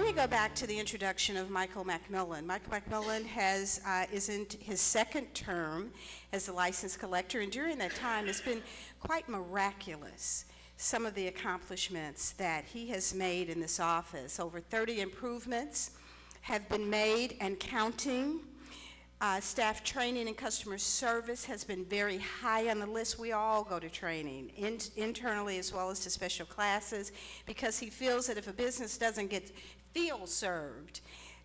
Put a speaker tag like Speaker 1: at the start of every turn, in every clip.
Speaker 1: me go back to the introduction of Michael McMillan. Michael McMillan is in his second term as the license collector, and during that time it's been quite miraculous, some of the accomplishments that he has made in this office. Over 30 improvements have been made and counting. Staff training and customer service has been very high on the list. We all go to training, internally as well as to special classes, because he feels that if a business doesn't get field served,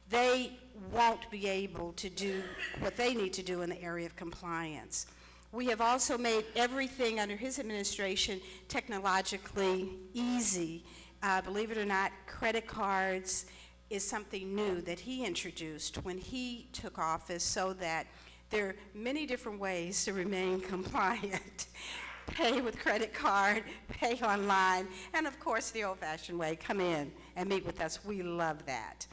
Speaker 1: they won't be able to do what they need to do in the area of compliance. We have also made everything under his administration technologically easy. Believe it or not, credit cards is something new that he introduced when he took office, so that there are many different ways to remain compliant. Pay with credit card, pay online, and of course the old-fashioned way, come in and meet with us. We love that.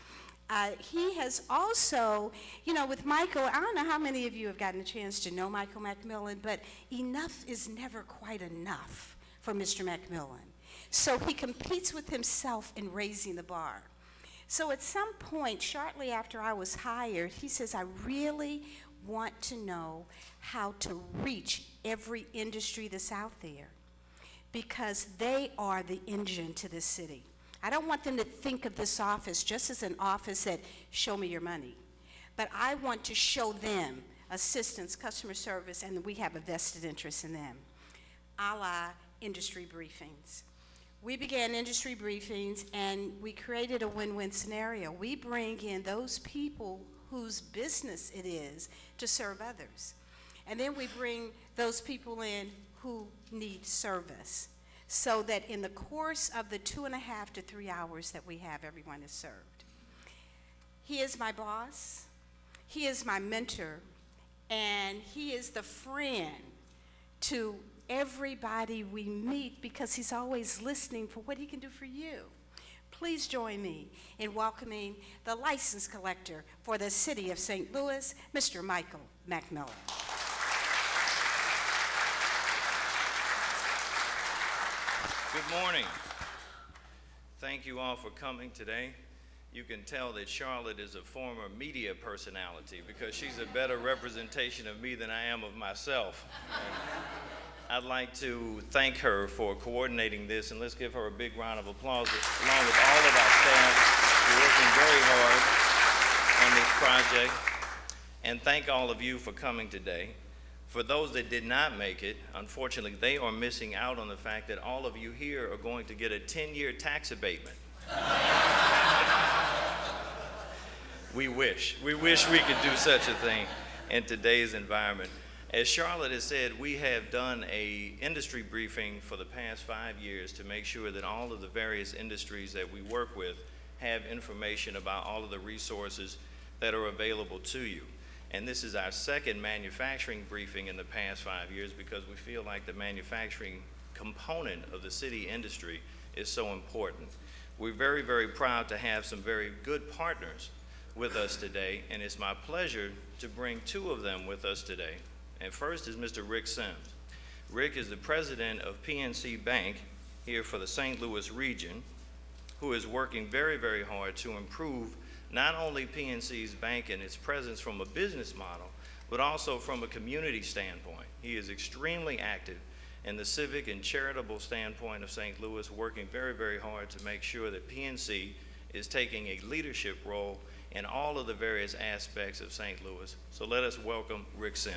Speaker 1: He has also, with Michael, I don't know how many of you have gotten a chance to know Michael McMillan, but enough is never quite enough for Mr. McMillan. So he competes with himself in raising the bar. So at some point, shortly after I was hired, he says, I really want to know how to reach every industry that's out there, because they are the engine to this city. I don't want them to think of this office just as an office that show me your money, but I want to show them assistance, customer service, and we have a vested interest in them, a la industry briefings. We began industry briefings, and we created a win-win scenario. We bring in those people whose business it is to serve others. And then we bring those people in who need service, so that in the course of the 2.5 to 3 hours that we have, everyone is served. He is my boss, he is my mentor, and he is the friend to everybody we meet, because he's always listening for what he can do for you. Please join me in welcoming the license collector for the city of St. Louis, Mr. Michael McMillan.
Speaker 2: Good morning. Thank you all for coming today. You can tell that Charlotte is a former media personality, because she's a better representation of me than I am of myself. I'd like to thank her for coordinating this, and let's give her a big round of applause, along with all of our staff who are working very hard on this project. And thank all of you for coming today. For those that did not make it, unfortunately, they are missing out on the fact that all of you here are going to get a 10-year tax abatement. We wish we could do such a thing in today's environment. As Charlotte has said, we have done an industry briefing for the past 5 years to make sure that all of the various industries that we work with have information about all of the resources that are available to you. And this is our second manufacturing briefing in the past 5 years, because we feel like the manufacturing component of the city industry is so important. We're very, very proud to have some very good partners with us today, and it's my pleasure to bring two of them with us today. And first is Mr. Rick Sims. Rick is the president of PNC Bank here for the St. Louis region, who is working very, very hard to improve not only PNC's bank and its presence from a business model, but also from a community standpoint. He is extremely active in the civic and charitable standpoint of St. Louis, working very, very hard to make sure that PNC is taking a leadership role in all of the various aspects of St. Louis. So let us welcome Rick Sims.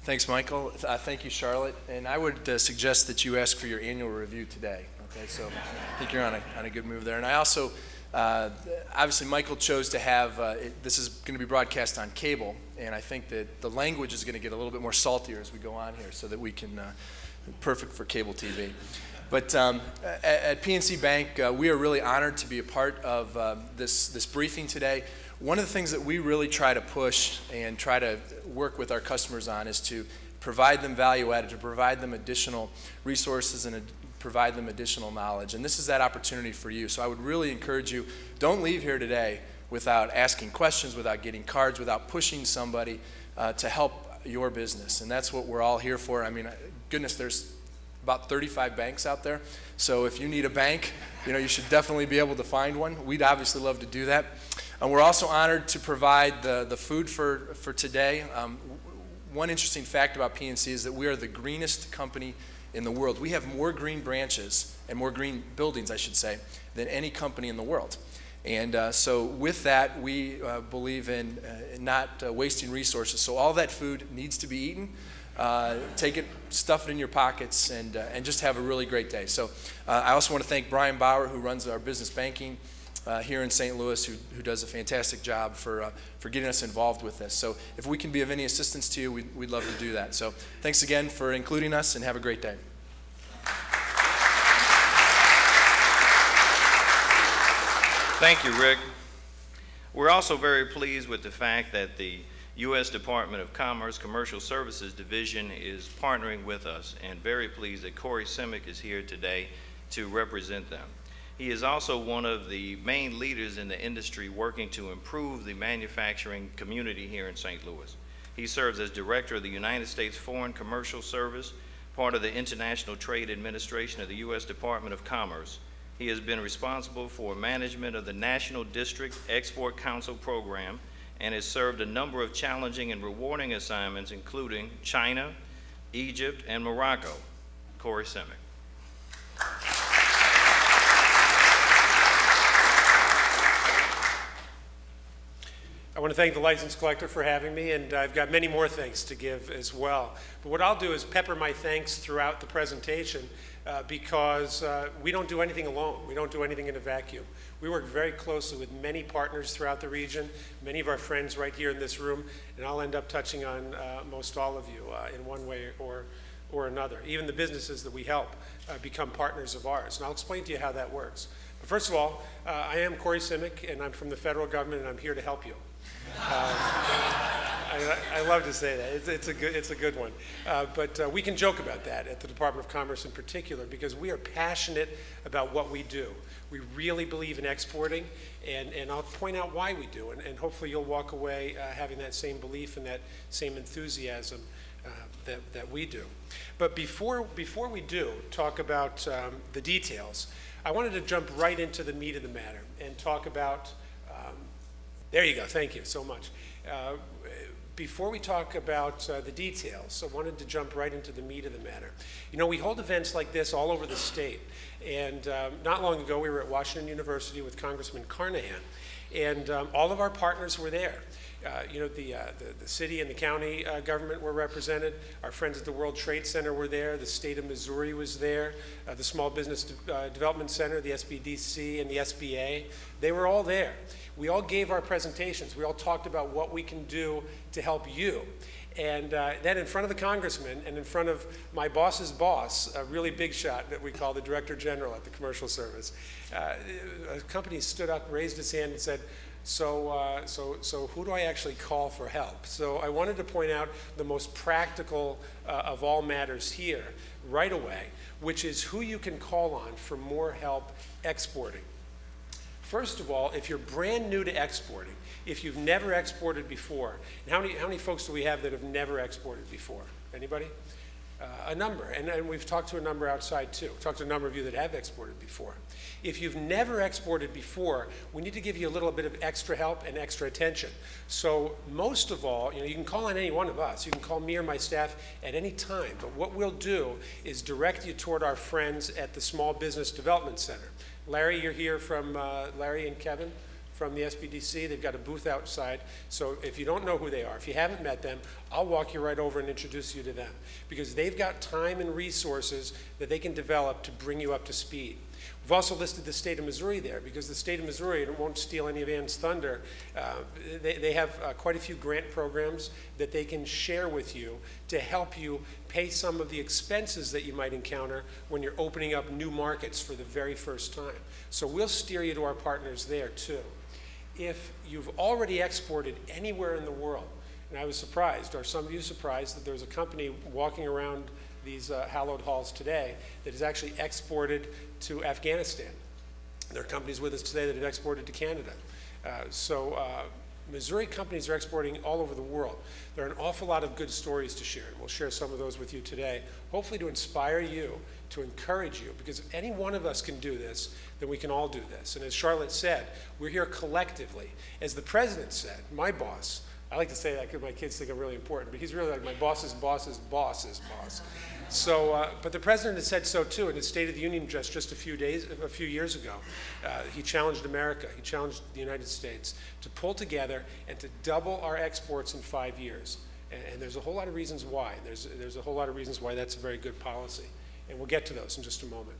Speaker 3: Thanks, Michael. Thank you, Charlotte. And I would suggest that you ask for your annual review today. Okay, so I think you're on a good move there. And I also, obviously, Michael chose to have, this is going to be broadcast on cable, and I think that the language is going to get a little bit more saltier as we go on here, so that we can, perfect for cable TV. But at PNC Bank, we are really honored to be a part of this briefing today. One of the things that we really try to push and try to work with our customers on is to provide them value added, to provide them additional resources and provide them additional knowledge. And this is that opportunity for you. So I would really encourage you, don't leave here today without asking questions, without getting cards, without pushing somebody to help your business. And that's what we're all here for. I mean, goodness, there's about 35 banks out there. So if you need a bank, you should definitely be able to find one. We'd obviously love to do that. And we're also honored to provide the food for today. One interesting fact about PNC is that we are the greenest company in the world. We have more green branches and more green buildings, I should say, than any company in the world. And so with that, we believe in not wasting resources. So all that food needs to be eaten. Take it, stuff it in your pockets, and just have a really great day. So I also want to thank Brian Bauer, who runs our business banking here in St. Louis, who does a fantastic job for getting us involved with this. So if we can be of any assistance to you, we'd love to do that. So thanks again for including us, and have a great day.
Speaker 2: Thank you, Rick. We're also very pleased with the fact that the U.S. Department of Commerce Commercial Services Division is partnering with us, and very pleased that Corey Simic is here today to represent them. He is also one of the main leaders in the industry working to improve the manufacturing community here in St. Louis. He serves as Director of the United States Foreign Commercial Service, part of the International Trade Administration of the U.S. Department of Commerce. He has been responsible for management of the National District Export Council program and has served a number of challenging and rewarding assignments, including China, Egypt, and Morocco. Corey Simic.
Speaker 4: I want to thank the license collector for having me, and I've got many more thanks to give as well. But what I'll do is pepper my thanks throughout the presentation because we don't do anything alone. We don't do anything in a vacuum. We work very closely with many partners throughout the region, many of our friends right here in this room, and I'll end up touching on most all of you in one way or another. Even the businesses that we help become partners of ours, and I'll explain to you how that works. But first of all, I am Corey Simic, and I'm from the federal government, and I'm here to help you. I love to say that. It's a good one. But we can joke about that at the Department of Commerce in particular because we are passionate about what we do. We really believe in exporting, and I'll point out why we do, and hopefully you'll walk away having that same belief and that same enthusiasm that we do. But before we do talk about the details, I wanted to jump right into the meat of the matter and talk about there you go. Thank you so much. Before we talk about the details, I wanted to jump right into the meat of the matter. We hold events like this all over the state. And not long ago, we were at Washington University with Congressman Carnahan. And all of our partners were there. The city and the county government were represented. Our friends at the World Trade Center were there. The state of Missouri was there. The Small Business Development Center, the SBDC, and the SBA. They were all there. We all gave our presentations. We all talked about what we can do to help you. And then in front of the congressman and in front of my boss's boss, a really big shot that we call the Director General at the Commercial Service, a company stood up, raised his hand, and said, so who do I actually call for help? So I wanted to point out the most practical of all matters here right away, which is who you can call on for more help exporting. First of all, if you're brand new to exporting, if you've never exported before, and how many folks do we have that have never exported before? Anybody? A number, and we've talked to a number outside too. We've talked to a number of you that have exported before. If you've never exported before, we need to give you a little bit of extra help and extra attention. So most of all, you can call on any one of us. You can call me or my staff at any time, but what we'll do is direct you toward our friends at the Small Business Development Center. Larry, you're here from, Larry and Kevin from the SBDC. They've got a booth outside. So if you don't know who they are, if you haven't met them, I'll walk you right over and introduce you to them because they've got time and resources that they can develop to bring you up to speed. We've also listed the state of Missouri there because the state of Missouri, and it won't steal any of Ann's thunder, they have quite a few grant programs that they can share with you to help you pay some of the expenses that you might encounter when you're opening up new markets for the very first time. So we'll steer you to our partners there too. If you've already exported anywhere in the world, and I was surprised, are some of you surprised that there's a company walking around these hallowed halls today that has actually exported to Afghanistan. There are companies with us today that have exported to Canada. So Missouri companies are exporting all over the world. There are an awful lot of good stories to share, and we'll share some of those with you today, hopefully to inspire you, to encourage you, because if any one of us can do this, then we can all do this. And as Charlotte said, we're here collectively. As the president said, my boss, I like to say that because my kids think I'm really important, but he's really like my boss's boss's boss's boss. So, but the president has said so too in his State of the Union address just a few years ago. He challenged America, he challenged the United States to pull together and to double our exports in 5 years. And there's a whole lot of reasons why. There's a whole lot of reasons why that's a very good policy. And we'll get to those in just a moment.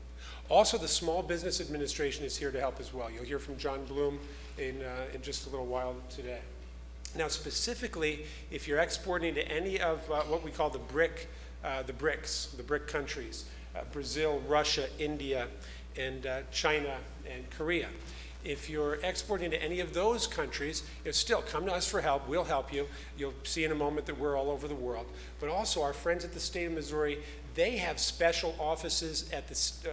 Speaker 4: Also, the Small Business Administration is here to help as well. You'll hear from John Bloom in just a little while today. Now, specifically, if you're exporting to any of what we call the BRICS, the BRIC countries, Brazil, Russia, India, and China, and Korea. If you're exporting to any of those countries, still come to us for help. We'll help you. You'll see in a moment that we're all over the world. But also, our friends at the State of Missouri, they have special offices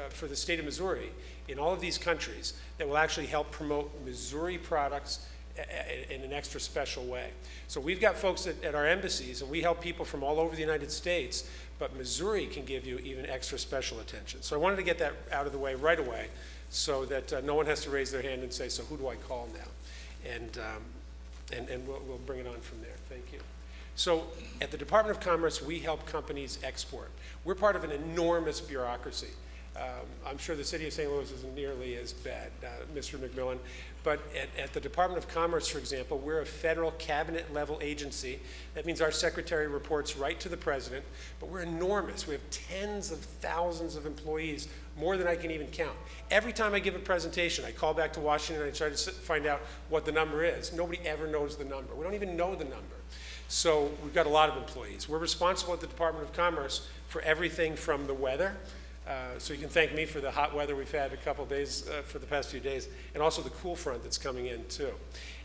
Speaker 4: for the State of Missouri in all of these countries that will actually help promote Missouri products in an extra special way. So we've got folks at our embassies, and we help people from all over the United States, but Missouri can give you even extra special attention. So I wanted to get that out of the way right away so that no one has to raise their hand and say, so who do I call now? And we'll bring it on from there. Thank you. So at the Department of Commerce, we help companies export. We're part of an enormous bureaucracy. I'm sure the city of St. Louis isn't nearly as bad, Mr. McMillan, but at the Department of Commerce, for example, we're a federal cabinet level agency. That means our secretary reports right to the president, but we're enormous. We have tens of thousands of employees, more than I can even count. Every time I give a presentation, I call back to Washington and I try to find out what the number is. Nobody ever knows the number. We don't even know the number. So we've got a lot of employees. We're responsible at the Department of Commerce for everything from the weather. So you can thank me for the hot weather we've had a couple of days, for the past few days, and also the cool front that's coming in too.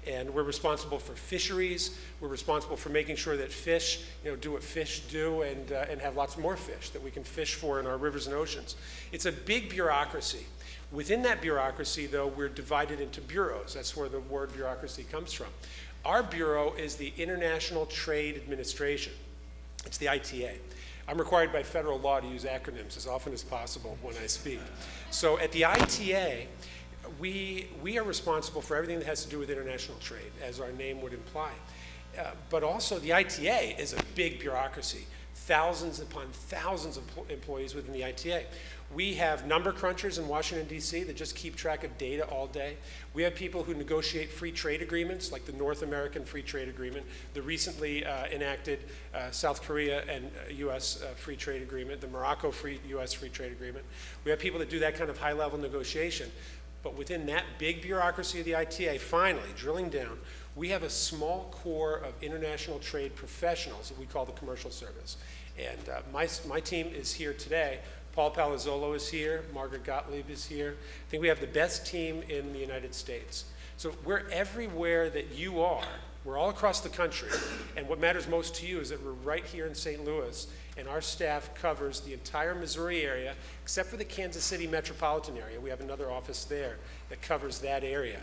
Speaker 4: And we're responsible for fisheries. We're responsible for making sure that fish, do what fish do and have lots more fish that we can fish for in our rivers and oceans. It's a big bureaucracy. Within that bureaucracy, though, we're divided into bureaus. That's where the word bureaucracy comes from. Our bureau is the International Trade Administration. It's the ITA. I'm required by federal law to use acronyms as often as possible when I speak. So at the ITA, we are responsible for everything that has to do with international trade, as our name would imply. But also the ITA is a big bureaucracy, thousands upon thousands of employees within the ITA. We have number crunchers in Washington, D.C. that just keep track of data all day. We have people who negotiate free trade agreements, like the North American Free Trade Agreement, the recently enacted South Korea and U.S. Free Trade Agreement, the Morocco U.S. Free Trade Agreement. We have people that do that kind of high-level negotiation. But within that big bureaucracy of the ITA, finally, drilling down, we have a small core of international trade professionals that we call the Commercial Service. And my team is here today. Paul Palazzolo is here, Margaret Gottlieb is here. I think we have the best team in the United States. So we're everywhere that you are. We're all across the country. And what matters most to you is that we're right here in St. Louis, and our staff covers the entire Missouri area, except for the Kansas City metropolitan area. We have another office there that covers that area.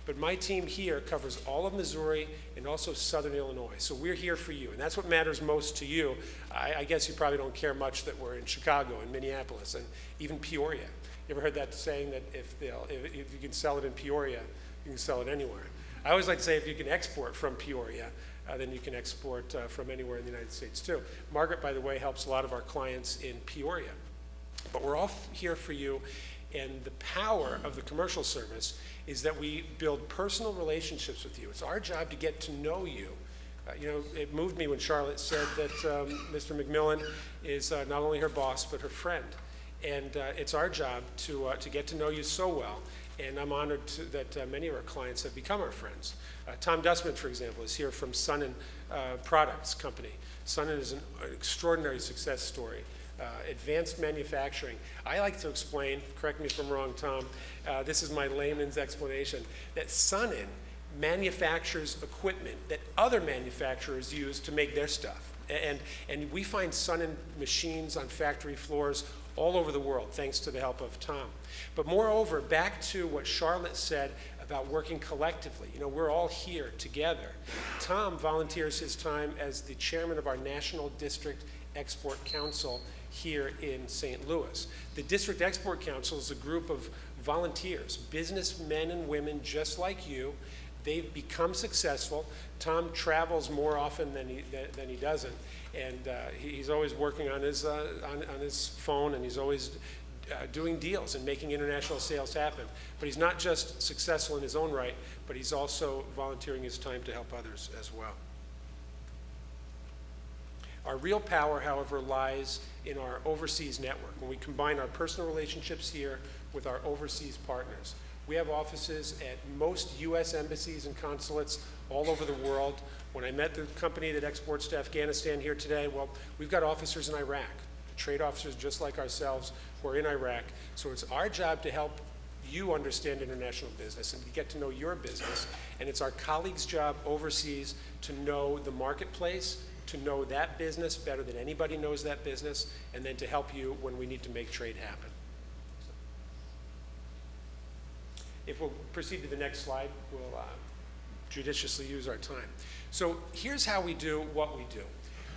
Speaker 4: But my team here covers all of Missouri and also southern Illinois. So we're here for you, and that's what matters most to you. I guess you probably don't care much that we're in Chicago and Minneapolis and even Peoria. You ever heard that saying that if you can sell it in Peoria, you can sell it anywhere? I always like to say if you can export from Peoria, then you can export from anywhere in the United States too. Margaret, by the way, helps a lot of our clients in Peoria. But we're all here for you, and the power of the Commercial Service is that we build personal relationships with you. It's our job to get to know you. It moved me when Charlotte said that Mr. McMillan is not only her boss, but her friend. And it's our job to get to know you so well. And I'm honored that many of our clients have become our friends. Tom Dustman, for example, is here from Sonnen Products Company. Sonnen is an extraordinary success story. Advanced manufacturing. I like to explain, correct me if I'm wrong, Tom, this is my layman's explanation, that Sonnen manufactures equipment that other manufacturers use to make their stuff. And we find Sonnen machines on factory floors all over the world, thanks to the help of Tom. But moreover, back to what Charlotte said about working collectively. You know, we're all here together. Tom volunteers his time as the chairman of our National District Export Council here in St. Louis. The District Export Council is a group of volunteers, businessmen and women just like you. They've become successful. Tom travels more often than he doesn't, and he's always working on his phone, and he's always doing deals and making international sales happen. But he's not just successful in his own right, but he's also volunteering his time to help others as well. Our real power, however, lies in our overseas network, when we combine our personal relationships here with our overseas partners. We have offices at most U.S. embassies and consulates all over the world. When I met the company that exports to Afghanistan here today, well, we've got officers in Iraq, trade officers just like ourselves who are in Iraq. So it's our job to help you understand international business and to get to know your business. And it's our colleagues' job overseas to know the marketplace, to know that business better than anybody knows that business, and then to help you when we need to make trade happen. If we'll proceed to the next slide, we'll judiciously use our time. So here's how we do what we do.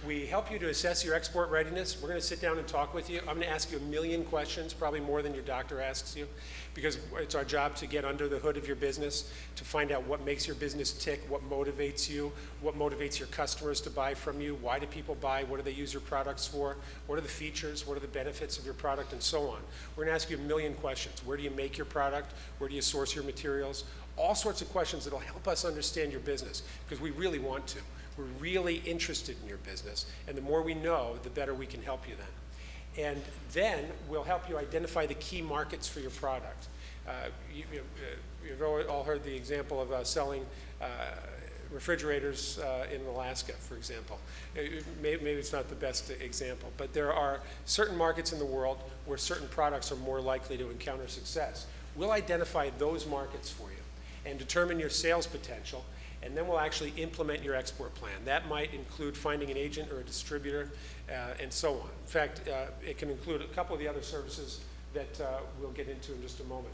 Speaker 4: We help you to assess your export readiness. We're going to sit down and talk with you. I'm going to ask you 1,000,000 questions, probably more than your doctor asks you, because it's our job to get under the hood of your business, to find out what makes your business tick, what motivates you, what motivates your customers to buy from you, why do people buy, what do they use your products for, what are the features, what are the benefits of your product, and so on. We're going to ask you 1,000,000 questions. Where do you make your product? Where do you source your materials? All sorts of questions that will help us understand your business, because we really want to. We're really interested in your business, and the more we know, the better we can help you then. And then we'll help you identify the key markets for your product. You've all heard the example of selling refrigerators in Alaska, for example. Maybe it's not the best example, but there are certain markets in the world where certain products are more likely to encounter success. We'll identify those markets for you and determine your sales potential, and then we'll actually implement your export plan. That might include finding an agent or a distributor, and so on. In fact, it can include a couple of the other services that we'll get into in just a moment.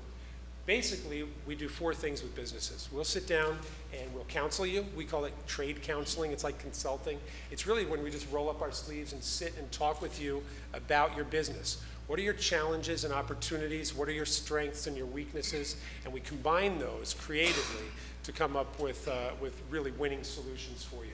Speaker 4: Basically, we do 4 things with businesses. We'll sit down and we'll counsel you. We call it trade counseling. It's like consulting. It's really when we just roll up our sleeves and sit and talk with you about your business. What are your challenges and opportunities? What are your strengths and your weaknesses? And we combine those creatively to come up with really winning solutions for you.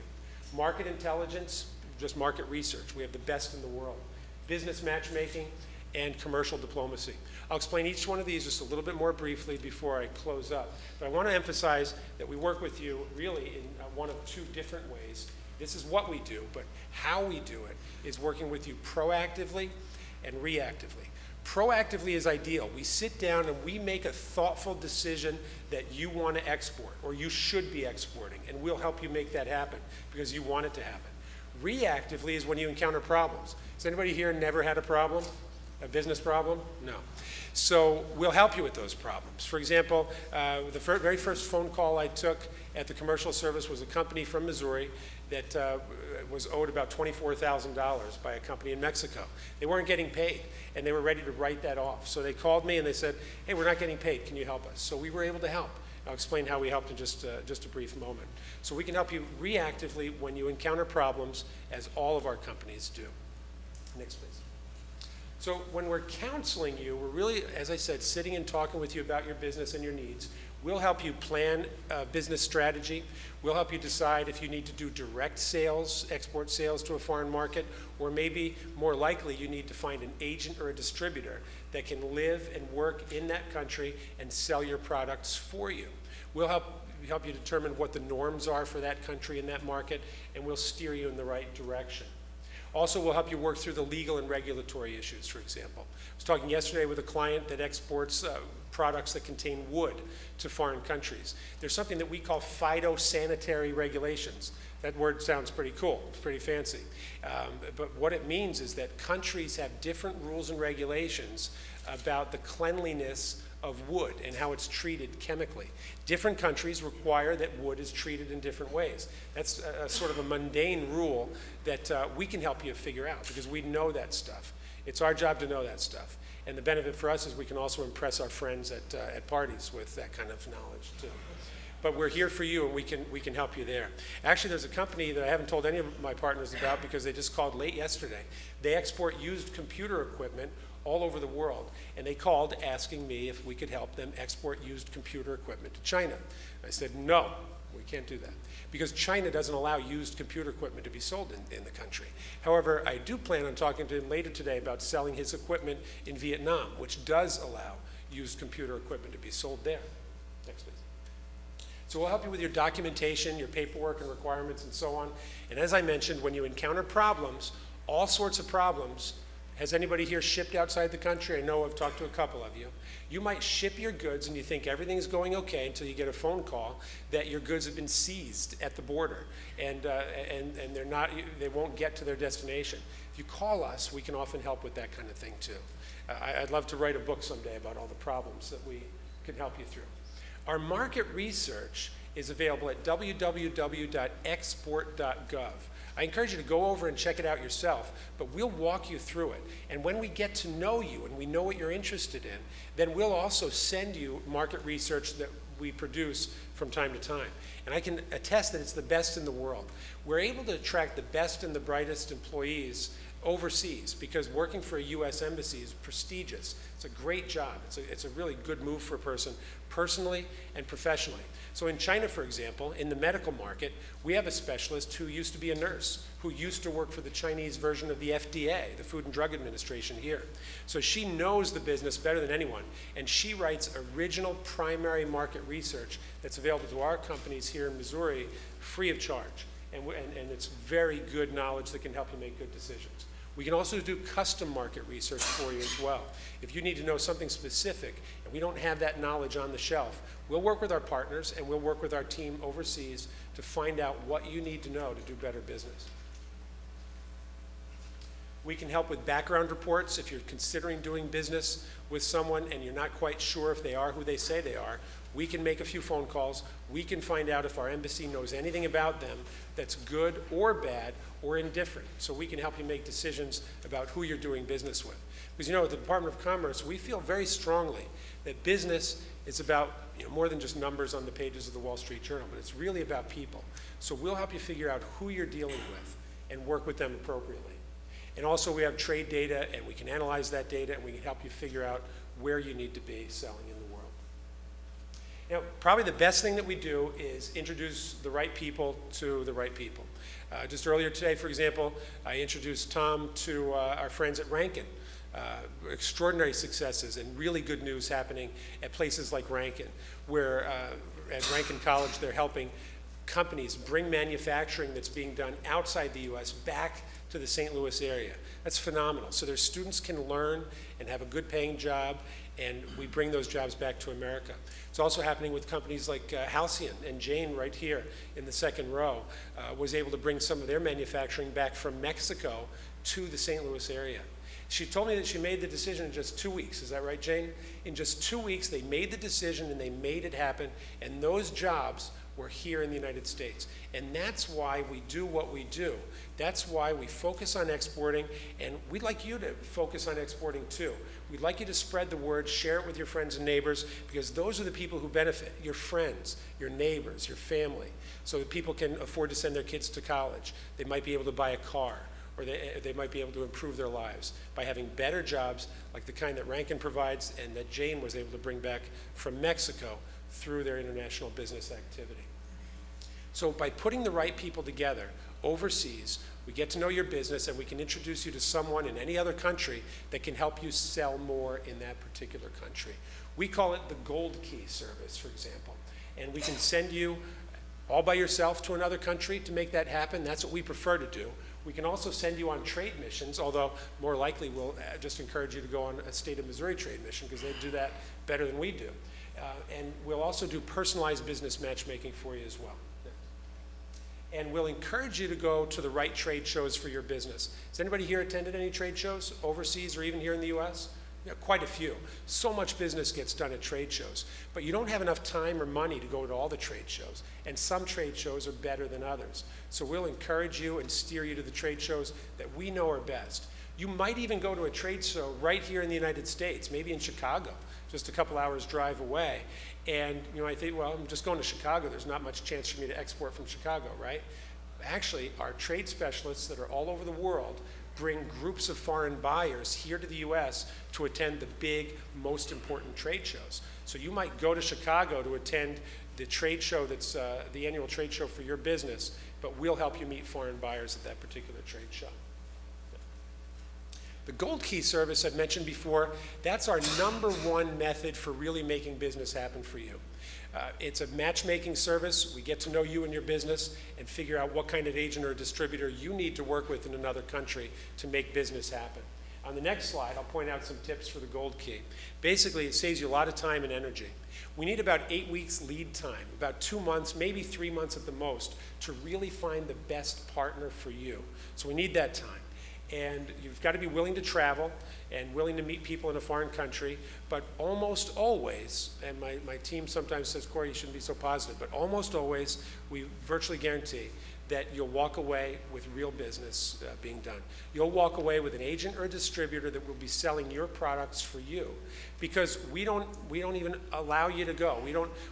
Speaker 4: Market intelligence, just market research. We have the best in the world. Business matchmaking, and commercial diplomacy. I'll explain each one of these just a little bit more briefly before I close up. But I want to emphasize that we work with you really in one of 2 different ways. This is what we do, but how we do it is working with you proactively and reactively. Proactively is ideal. We sit down and we make a thoughtful decision that you want to export or you should be exporting, and we'll help you make that happen because you want it to happen. Reactively is when you encounter problems. Has anybody here never had a problem? A business problem? No. So we'll help you with those problems. For example, the very first phone call I took at the commercial service was a company from Missouri that was owed about $24,000 by a company in Mexico. They weren't getting paid, and they were ready to write that off. So they called me and they said, hey, we're not getting paid. Can you help us? So we were able to help. I'll explain how we helped in just a brief moment. So we can help you reactively when you encounter problems, as all of our companies do. Next, please. So when we're counseling you, we're really, as I said, sitting and talking with you about your business and your needs. We'll help you plan a business strategy. We'll help you decide if you need to do direct sales, export sales to a foreign market, or maybe more likely you need to find an agent or a distributor that can live and work in that country and sell your products for you. We'll help you determine what the norms are for that country and that market, and we'll steer you in the right direction. Also, we'll help you work through the legal and regulatory issues, for example. I was talking yesterday with a client that exports products that contain wood to foreign countries. There's something that we call phytosanitary regulations. That word sounds pretty cool, it's pretty fancy. But what it means is that countries have different rules and regulations about the cleanliness of wood and how it's treated chemically. Different countries require that wood is treated in different ways. That's a sort of a mundane rule that we can help you figure out because we know that stuff. It's our job to know that stuff. And the benefit for us is we can also impress our friends at parties with that kind of knowledge too. But we're here for you, and we can help you there. Actually, there's a company that I haven't told any of my partners about because they just called late yesterday. They export used computer equipment all over the world, and they called asking me if we could help them export used computer equipment to China. I said, no, we can't do that, because China doesn't allow used computer equipment to be sold in the country. However, I do plan on talking to him later today about selling his equipment in Vietnam, which does allow used computer equipment to be sold there. Next, please. So we'll help you with your documentation, your paperwork and requirements and so on. And as I mentioned, when you encounter problems, all sorts of problems, has anybody here shipped outside the country? I know I've talked to a couple of you. You might ship your goods and you think everything's going okay until you get a phone call that your goods have been seized at the border and they won't get to their destination. If you call us, we can often help with that kind of thing too. I'd love to write a book someday about all the problems that we can help you through. Our market research is available at www.export.gov. I encourage you to go over and check it out yourself, but we'll walk you through it. And when we get to know you and we know what you're interested in, then we'll also send you market research that we produce from time to time. And I can attest that it's the best in the world. We're able to attract the best and the brightest employees overseas because working for a U.S. embassy is prestigious. It's a great job. It's a really good move for a person personally and professionally. So in China, for example, in the medical market, we have a specialist who used to be a nurse, who used to work for the Chinese version of the FDA, the Food and Drug Administration here. So she knows the business better than anyone, and she writes original primary market research that's available to our companies here in Missouri free of charge. And it's very good knowledge that can help you make good decisions. We can also do custom market research for you as well. If you need to know something specific and we don't have that knowledge on the shelf, we'll work with our partners and we'll work with our team overseas to find out what you need to know to do better business. We can help with background reports if you're considering doing business with someone and you're not quite sure if they are who they say they are. We can make a few phone calls. We can find out if our embassy knows anything about them that's good or bad or indifferent. So we can help you make decisions about who you're doing business with. Because at the Department of Commerce, we feel very strongly that business is about more than just numbers on the pages of the Wall Street Journal, but it's really about people. So we'll help you figure out who you're dealing with and work with them appropriately. And also we have trade data, and we can analyze that data, and we can help you figure out where you need to be selling in the world. Probably the best thing that we do is introduce the right people to the right people. Just earlier today, for example, I introduced Tom to our friends at Ranken. Extraordinary successes and really good news happening at places like Ranken, where at Ranken College they're helping companies bring manufacturing that's being done outside the U.S. back to the St. Louis area. That's phenomenal. So their students can learn and have a good paying job, and we bring those jobs back to America. It's also happening with companies like Halcyon, and Jane right here in the second row was able to bring some of their manufacturing back from Mexico to the St. Louis area. She told me that she made the decision in just 2 weeks. Is that right, Jane? In just 2 weeks, they made the decision and they made it happen, and those jobs were here in the United States. And that's why we do what we do. That's why we focus on exporting, and we'd like you to focus on exporting too. We'd like you to spread the word, share it with your friends and neighbors, because those are the people who benefit, your friends, your neighbors, your family, so that people can afford to send their kids to college. They might be able to buy a car, or they might be able to improve their lives by having better jobs like the kind that Ranken provides and that Jane was able to bring back from Mexico through their international business activity. So by putting the right people together overseas, we get to know your business and we can introduce you to someone in any other country that can help you sell more in that particular country. We call it the Gold Key service, for example. And we can send you all by yourself to another country to make that happen. That's what we prefer to do. We can also send you on trade missions, although more likely we'll just encourage you to go on a state of Missouri trade mission because they do that better than we do. And we'll also do personalized business matchmaking for you as well. And we'll encourage you to go to the right trade shows for your business. Has anybody here attended any trade shows overseas or even here in the U.S.? Yeah, quite a few. So much business gets done at trade shows, but you don't have enough time or money to go to all the trade shows, and some trade shows are better than others. So we'll encourage you and steer you to the trade shows that we know are best. You might even go to a trade show right here in the United States, maybe in Chicago, just a couple hours drive away. And I think, well, I'm just going to Chicago. There's not much chance for me to export from Chicago, right? Actually, our trade specialists that are all over the world bring groups of foreign buyers here to the U.S. to attend the big, most important trade shows. So you might go to Chicago to attend the trade show that's the annual trade show for your business, but we'll help you meet foreign buyers at that particular trade show. The Gold Key service I've mentioned before, that's our #1 method for really making business happen for you. It's a matchmaking service. We get to know you and your business and figure out what kind of agent or distributor you need to work with in another country to make business happen. On the next slide, I'll point out some tips for the Gold Key. Basically, it saves you a lot of time and energy. We need about 8 weeks lead time, about 2 months, maybe 3 months at the most, to really find the best partner for you. So we need that time. And you've got to be willing to travel and willing to meet people in a foreign country, but almost always, and my team sometimes says, Corey, you shouldn't be so positive, but almost always, we virtually guarantee that you'll walk away with real business being done. You'll walk away with an agent or a distributor that will be selling your products for you, because we don't even allow you to go.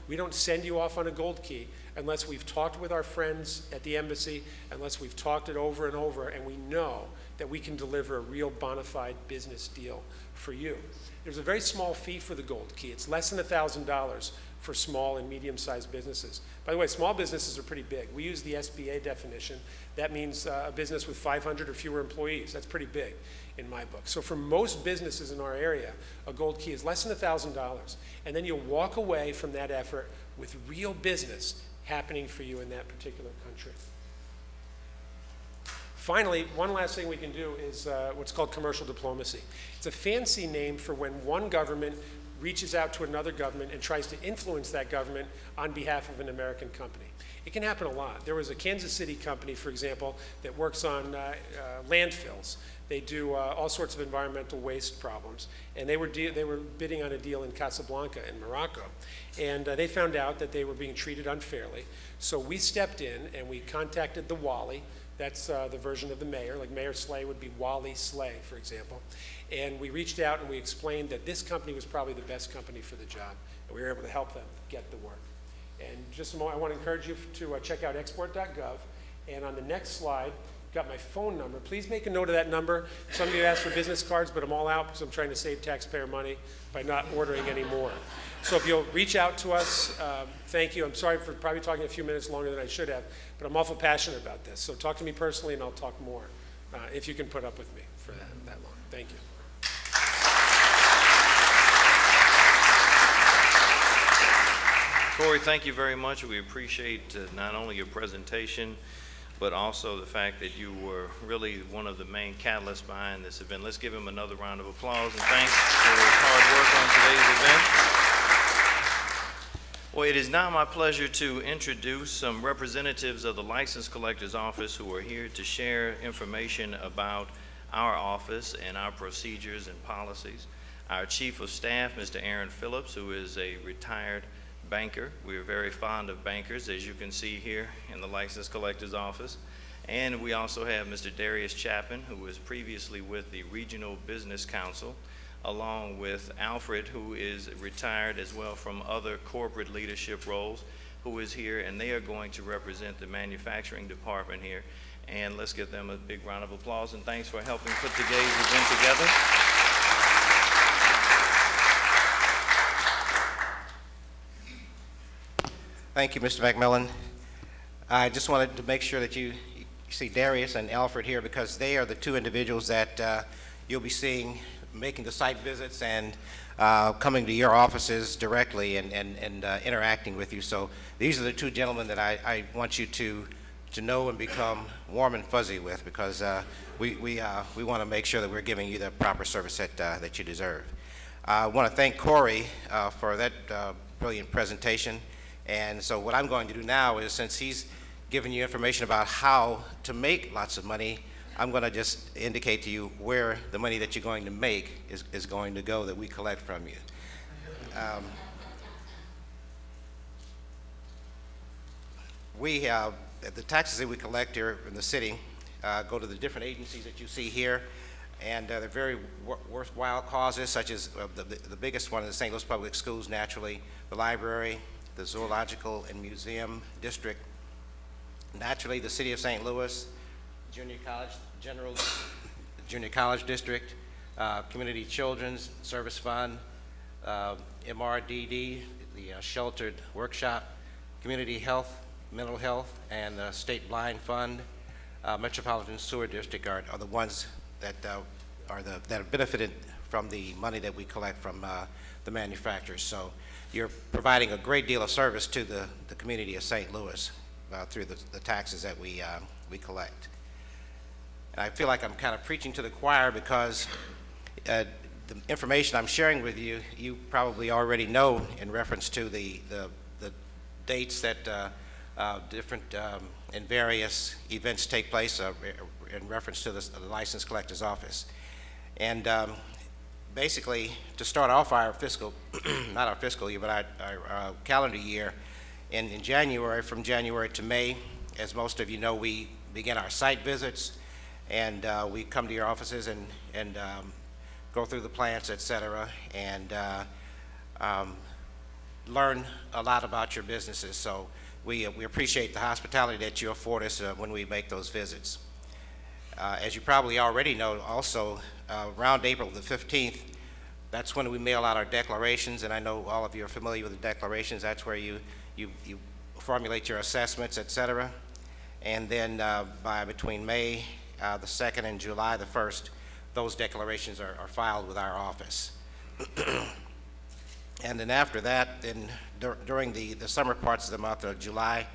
Speaker 4: We don't send you off on a Gold Key unless we've talked with our friends at the embassy, unless we've talked it over and over, and we know that we can deliver a real bona fide business deal for you. There's a very small fee for the Gold Key. It's less than $1,000 for small and medium-sized businesses. By the way, small businesses are pretty big. We use the SBA definition. That means a business with 500 or fewer employees. That's pretty big in my book. So for most businesses in our area, a Gold Key is less than $1,000. And then you'll walk away from that effort with real business happening for you in that particular country. Finally, one last thing we can do is what's called commercial diplomacy. It's a fancy name for when one government reaches out to another government and tries to influence that government on behalf of an American company. It can happen a lot. There was a Kansas City company, for example, that works on landfills. They do all sorts of environmental waste problems. And they were bidding on a deal in Casablanca in Morocco. And they found out that they were being treated unfairly. So we stepped in and we contacted the Wally. That's the version of the mayor. Like Mayor Slay would be Wally Slay, for example. And we reached out and we explained that this company was probably the best company for the job. And we were able to help them get the work. And just a moment, I want to encourage you to check out export.gov. And on the next slide, I've got my phone number. Please make a note of that number. Some of you asked for business cards, but I'm all out because I'm trying to save taxpayer money by not ordering any more. So if you'll reach out to us, thank you. I'm sorry for probably talking a few minutes longer than I should have, but I'm awful passionate about this. So talk to me personally and I'll talk more if you can put up with me for that long. Thank you.
Speaker 2: Corey, thank you very much. We appreciate not only your presentation, but also the fact that you were really one of the main catalysts behind this event. Let's give him another round of applause and thanks for his hard work on today's event. Well, it is now my pleasure to introduce some representatives of the License Collector's Office who are here to share information about our office and our procedures and policies. Our Chief of Staff, Mr. Aaron Phillips, who is a retired banker. We are very fond of bankers, as you can see here in the License Collector's Office. And we also have Mr. Darius Chapman, who was previously with the Regional Business Council, along with Alfred, who is retired as well from other corporate leadership roles, who is here, and they are going to represent the manufacturing department here. And let's give them a big round of applause and thanks for helping put today's event together.
Speaker 5: Thank you, Mr. McMillan. I just wanted to make sure that you see Darius and Alfred here because they are the two individuals that you'll be seeing making the site visits and coming to your offices directly and interacting with you. So these are the two gentlemen that I want you to know and become warm and fuzzy with because we want to make sure that we're giving you the proper service that you deserve. I want to thank Corey for that brilliant presentation. And so what I'm going to do now is, since he's given you information about how to make lots of money, I'm going to just indicate to you where the money that you're going to make is going to go that we collect from you. The taxes that we collect here in the city go to the different agencies that you see here, And they're very worthwhile causes, such as the biggest one is the St. Louis Public Schools, naturally, the library, the Zoological and Museum District, naturally the City of St. Louis, Junior College District, Community Children's Service Fund, MRDD, the Sheltered Workshop, Community Health, Mental Health, and the State Blind Fund, Metropolitan Sewer District are the ones that that have benefited from the money that we collect from the manufacturers. So you're providing a great deal of service to the community of St. Louis through the taxes that we collect. And I feel like I'm kind of preaching to the choir because the information I'm sharing with you, you probably already know in reference to the dates that different and various events take place in reference to the License Collector's Office. And basically, to start off our fiscal, not our fiscal year, but our calendar year, in January, from January to May, as most of you know, we begin our site visits, and we come to your offices and go through the plants, et cetera, and learn a lot about your businesses. So we appreciate the hospitality that you afford us when we make those visits. As you probably already know, also, around April the 15th, that's when we mail out our declarations, and I know all of you are familiar with the declarations. That's where you formulate your assessments, et cetera. And then between May the 2nd and July the 1st, those declarations are filed with our office. And then after that, then during the summer parts of the month of July,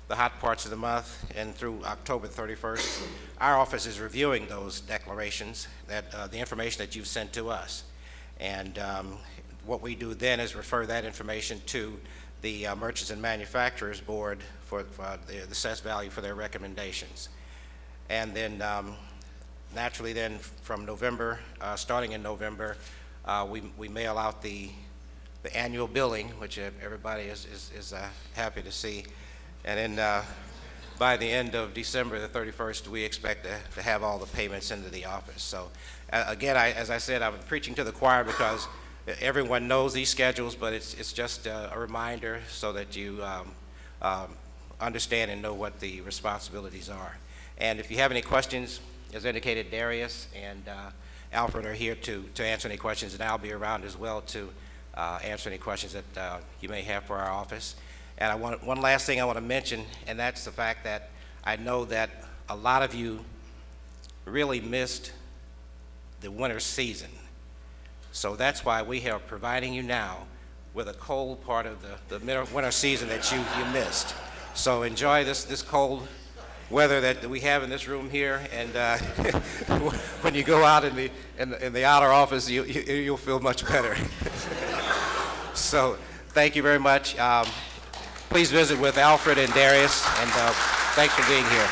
Speaker 5: the hot parts of the month, and through October 31st, our office is reviewing those declarations, the information that you've sent to us. And what we do then is refer that information to the Merchants and Manufacturers Board for the assessed value for their recommendations. And then naturally then from November, starting in November, we mail out the annual billing, which everybody is happy to see. And then by the end of December the 31st, we expect to have all the payments into the office. So again, as I said, I'm preaching to the choir because everyone knows these schedules, but it's just a reminder so that you understand and know what the responsibilities are. And if you have any questions, as indicated, Darius and Alfred are here to answer any questions, and I'll be around as well to answer any questions that you may have for our office. And one last thing I want to mention, and that's the fact that I know that a lot of you really missed the winter season. So that's why we are providing you now with a cold part of the winter season that you missed. So enjoy this cold weather that we have in this room here, and when you go out in the outer office, you'll feel much better. So thank you very much. Please visit with Alfred and Darius, and thanks for being here.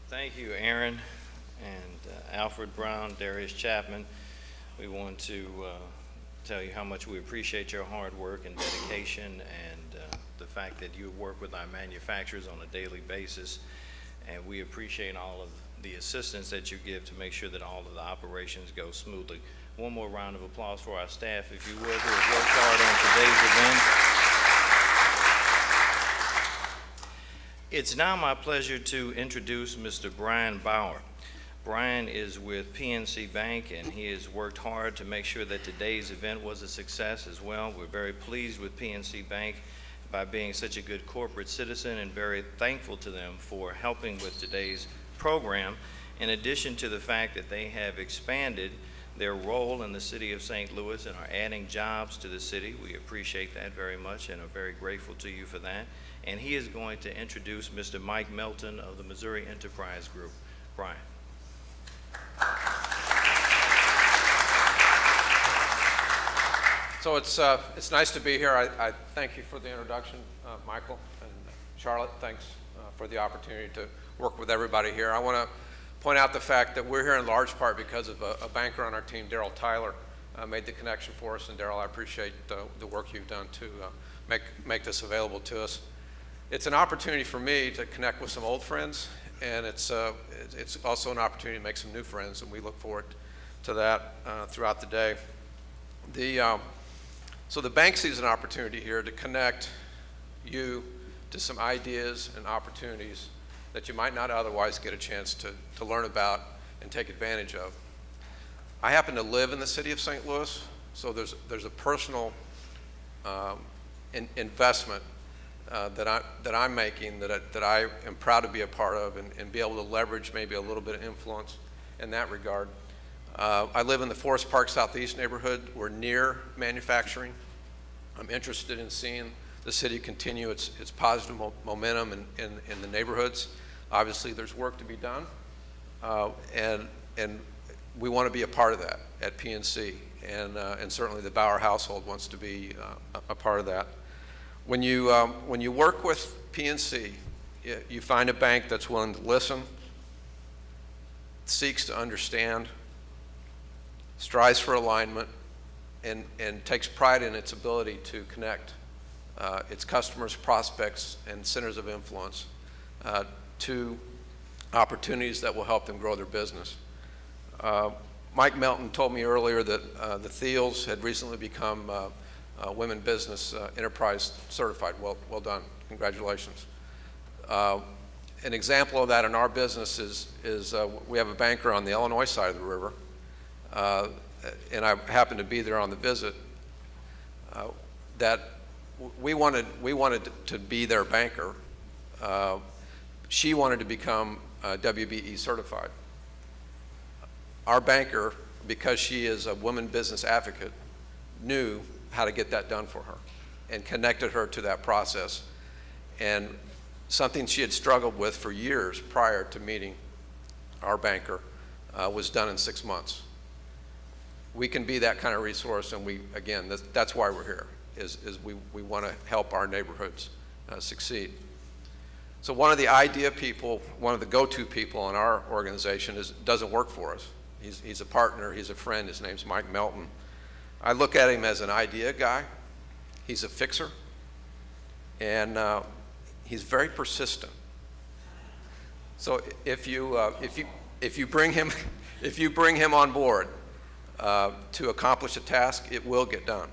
Speaker 2: Thank you, Aaron and Alfred Brown, Darius Chapman. We want to tell you how much we appreciate your hard work and dedication, and the fact that you work with our manufacturers on a daily basis, and we appreciate all of the assistance that you give to make sure that all of the operations go smoothly. One more round of applause for our staff, if you would, who have worked hard on today's event. It's now my pleasure to introduce Mr. Brian Bauer. Brian is with PNC Bank, and he has worked hard to make sure that today's event was a success as well. We're very pleased with PNC Bank by being such a good corporate citizen, and very thankful to them for helping with today's program, in addition to the fact that they have expanded their role in the city of St. Louis and are adding jobs to the city. We appreciate that very much and are very grateful to you for that. And he is going to introduce Mr. Mike Melton of the Missouri Enterprise Group. Brian.
Speaker 6: So it's nice to be here. I thank you for the introduction, Michael, and Charlotte. Thanks for the opportunity to work with everybody here. I want to point out the fact that we're here in large part because of a banker on our team, Daryl Tyler, made the connection for us. And Daryl, I appreciate the work you've done to make this available to us. It's an opportunity for me to connect with some old friends, and it's also an opportunity to make some new friends, and we look forward to that throughout the day. So the bank sees an opportunity here to connect you to some ideas and opportunities that you might not otherwise get a chance to learn about and take advantage of. I happen to live in the city of St. Louis, so there's a personal investment that I'm making that I am proud to be a part of and be able to leverage maybe a little bit of influence in that regard. I live in the Forest Park Southeast neighborhood. We're near manufacturing. I'm interested in seeing the city continue its positive momentum in the neighborhoods. Obviously, there's work to be done, and we want to be a part of that at PNC, and certainly the Bauer household wants to be a part of that. When you work with PNC, you find a bank that's willing to listen, seeks to understand, strives for alignment, and takes pride in its ability to connect its customers, prospects, and centers of influence to opportunities that will help them grow their business. Mike Melton told me earlier that the Thiels had recently become Women Business Enterprise Certified. Well done. Congratulations. An example of that in our business is we have a banker on the Illinois side of the river, and I happened to be there on the visit, that we wanted to be their banker. She wanted to become WBE certified. Our banker, because she is a woman business advocate, knew how to get that done for her and connected her to that process. And something she had struggled with for years prior to meeting our banker was done in 6 months. We can be that kind of resource, and that's why we're here, is we want to help our neighborhoods succeed. So one of the idea people, one of the go-to people in our organization doesn't work for us. He's a partner, he's a friend, his name's Mike Melton. I look at him as an idea guy. He's a fixer, and he's very persistent. So if you bring him on board to accomplish a task, it will get done.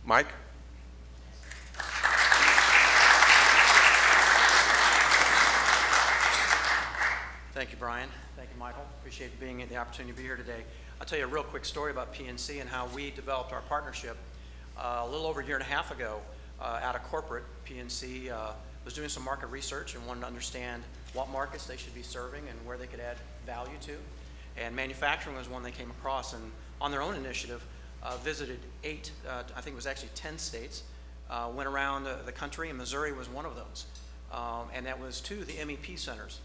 Speaker 6: Mike?
Speaker 7: Thank you, Brian. Thank you, Michael. Appreciate the opportunity to be here today. I'll tell you a real quick story about PNC and how we developed our partnership. A little over a year and a half ago, out of corporate, PNC was doing some market research and wanted to understand what markets they should be serving and where they could add value to. And manufacturing was one they came across, and on their own initiative, visited 8, I think it was actually 10 states, went around the country, and Missouri was one of those. And that was to the MEP centers.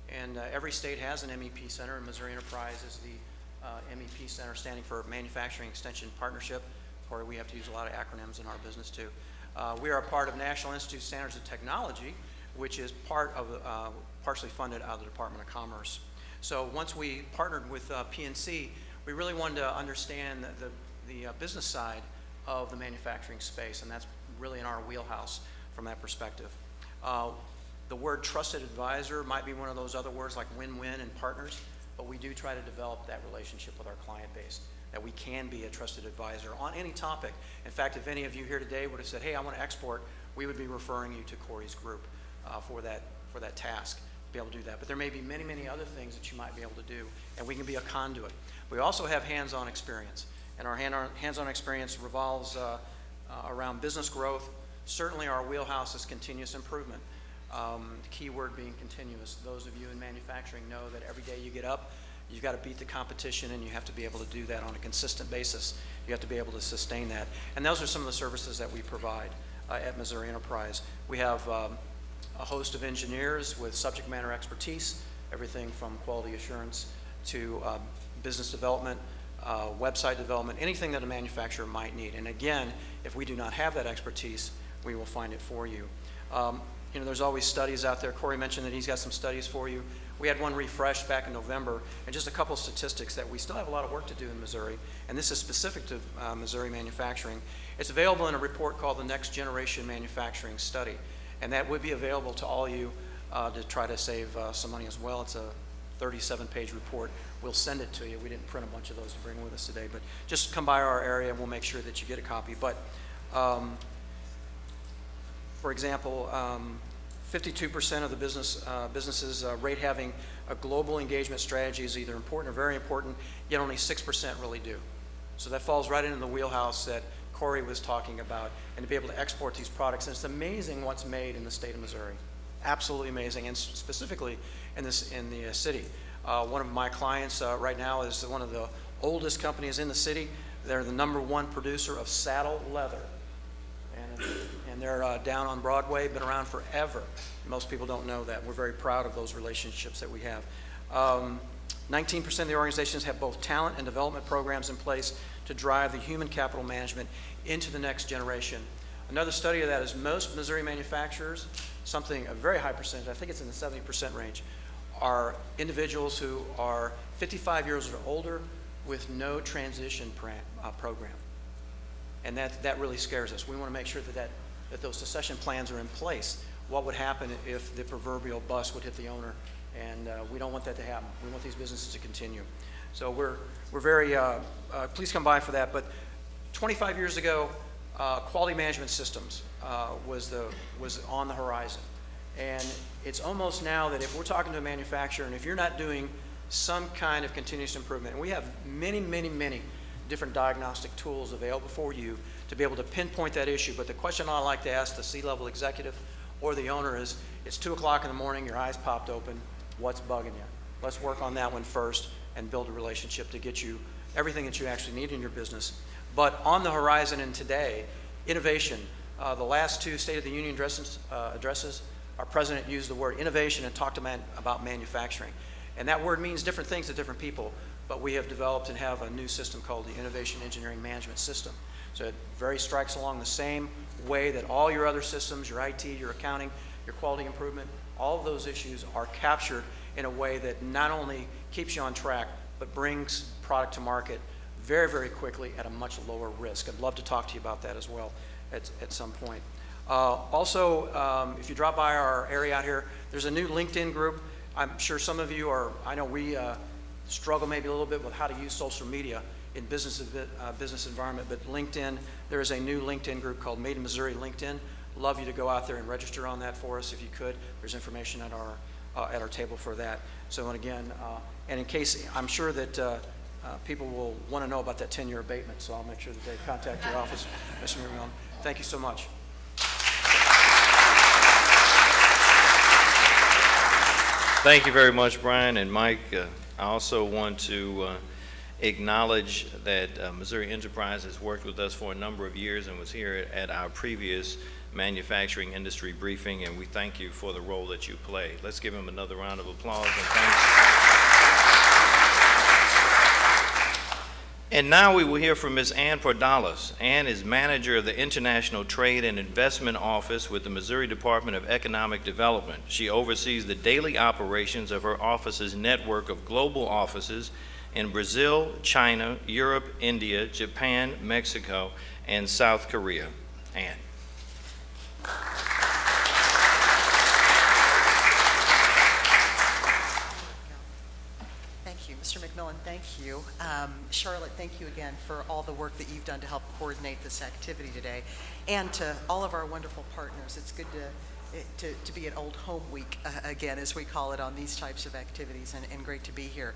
Speaker 7: And every state has an MEP center, and Missouri Enterprise is the MEP Center, standing for Manufacturing Extension Partnership, or we have to use a lot of acronyms in our business too. We are a part of National Institute of Standards and Technology, which is part of partially funded out of the Department of Commerce. So once we partnered with PNC, we really wanted to understand the business side of the manufacturing space, and that's really in our wheelhouse from that perspective. The word trusted advisor might be one of those other words like win-win and partners, but we do try to develop that relationship with our client base, that we can be a trusted advisor on any topic. In fact, if any of you here today would have said, hey, I want to export, we would be referring you to Corey's group for that task, to be able to do that. But there may be many, many other things that you might be able to do, and we can be a conduit. We also have hands-on experience, and our hands-on experience revolves around business growth. Certainly our wheelhouse is continuous improvement. The key word being continuous. Those of you in manufacturing know that every day you get up, you've got to beat the competition, and you have to be able to do that on a consistent basis. You have to be able to sustain that. And those are some of the services that we provide at Missouri Enterprise. We have a host of engineers with subject matter expertise, everything from quality assurance to business development, website development, anything that a manufacturer might need. And again, if we do not have that expertise, we will find it for you. You know, there's always studies out there. Corey mentioned that he's got some studies for you. We had one refreshed back in November, and just a couple statistics that we still have a lot of work to do in Missouri, and this is specific to Missouri manufacturing. It's available in a report called the Next Generation Manufacturing Study. And that would be available to all you to try to save some money as well. It's a 37-page report. We'll send it to you. We didn't print a bunch of those to bring with us today, but just come by our area and we'll make sure that you get a copy. But for example, 52% of the businesses rate having a global engagement strategy is either important or very important, yet only 6% really do. So that falls right into the wheelhouse that Corey was talking about, and to be able to export these products. And it's amazing what's made in the state of Missouri. Absolutely amazing, and specifically in the city. One of my clients right now is one of the oldest companies in the city. They're the #1 producer of saddle leather. And they're down on Broadway, been around forever. Most people don't know that. We're very proud of those relationships that we have. 19% of the organizations have both talent and development programs in place to drive the human capital management into the next generation. Another study of that is most Missouri manufacturers, a very high percentage, I think it's in the 70% range, are individuals who are 55 years or older with no transition program. And that really scares us. We want to make sure that those succession plans are in place. What would happen if the proverbial bus would hit the owner? And we don't want that to happen. We want these businesses to continue. So we're very, please come by for that. But 25 years ago, quality management systems was on the horizon. And it's almost now that if we're talking to a manufacturer and if you're not doing some kind of continuous improvement, and we have many, many, many different diagnostic tools available for you to be able to pinpoint that issue. But the question I like to ask the C-level executive or the owner is, it's 2 o'clock in the morning, your eyes popped open, what's bugging you? Let's work on that one first and build a relationship to get you everything that you actually need in your business. But on the horizon and today, innovation. The last 2 State of the Union addresses, our president used the word innovation and talked about manufacturing. And that word means different things to different people, but we have developed and have a new system called the Innovation Engineering Management System. So it very strikes along the same way that all your other systems, your IT, your accounting, your quality improvement, all of those issues are captured in a way that not only keeps you on track, but brings product to market very, very quickly at a much lower risk. I'd love to talk to you about that as well at some point. Also, if you drop by our area out here, there's a new LinkedIn group. I'm sure some of you I know we struggle maybe a little bit with how to use social media in business environment, but LinkedIn, there is a new LinkedIn group called Made in Missouri LinkedIn. Love you to go out there and register on that for us if you could. There's information at our table for that. So, and again, and in case, I'm sure that people will want to know about that 10-year abatement, so I'll make sure that they contact your office, Mr. McMillan. Thank you so much.
Speaker 2: Thank you very much, Brian and Mike. I also want to acknowledge that Missouri Enterprise has worked with us for a number of years and was here at our previous manufacturing industry briefing, and we thank you for the role that you play. Let's give him another round of applause and thanks. And now we will hear from Ms. Ann Pordalis. Ann is manager of the International Trade and Investment Office with the Missouri Department of Economic Development. She oversees the daily operations of her office's network of global offices in Brazil, China, Europe, India, Japan, Mexico, and South Korea. Ann.
Speaker 8: Thank you. Mr. McMillan, thank you. Charlotte, thank you again for all the work that you've done to help coordinate this activity today. And to all of our wonderful partners, it's good to be at Old Home Week again, as we call it, on these types of activities, and great to be here.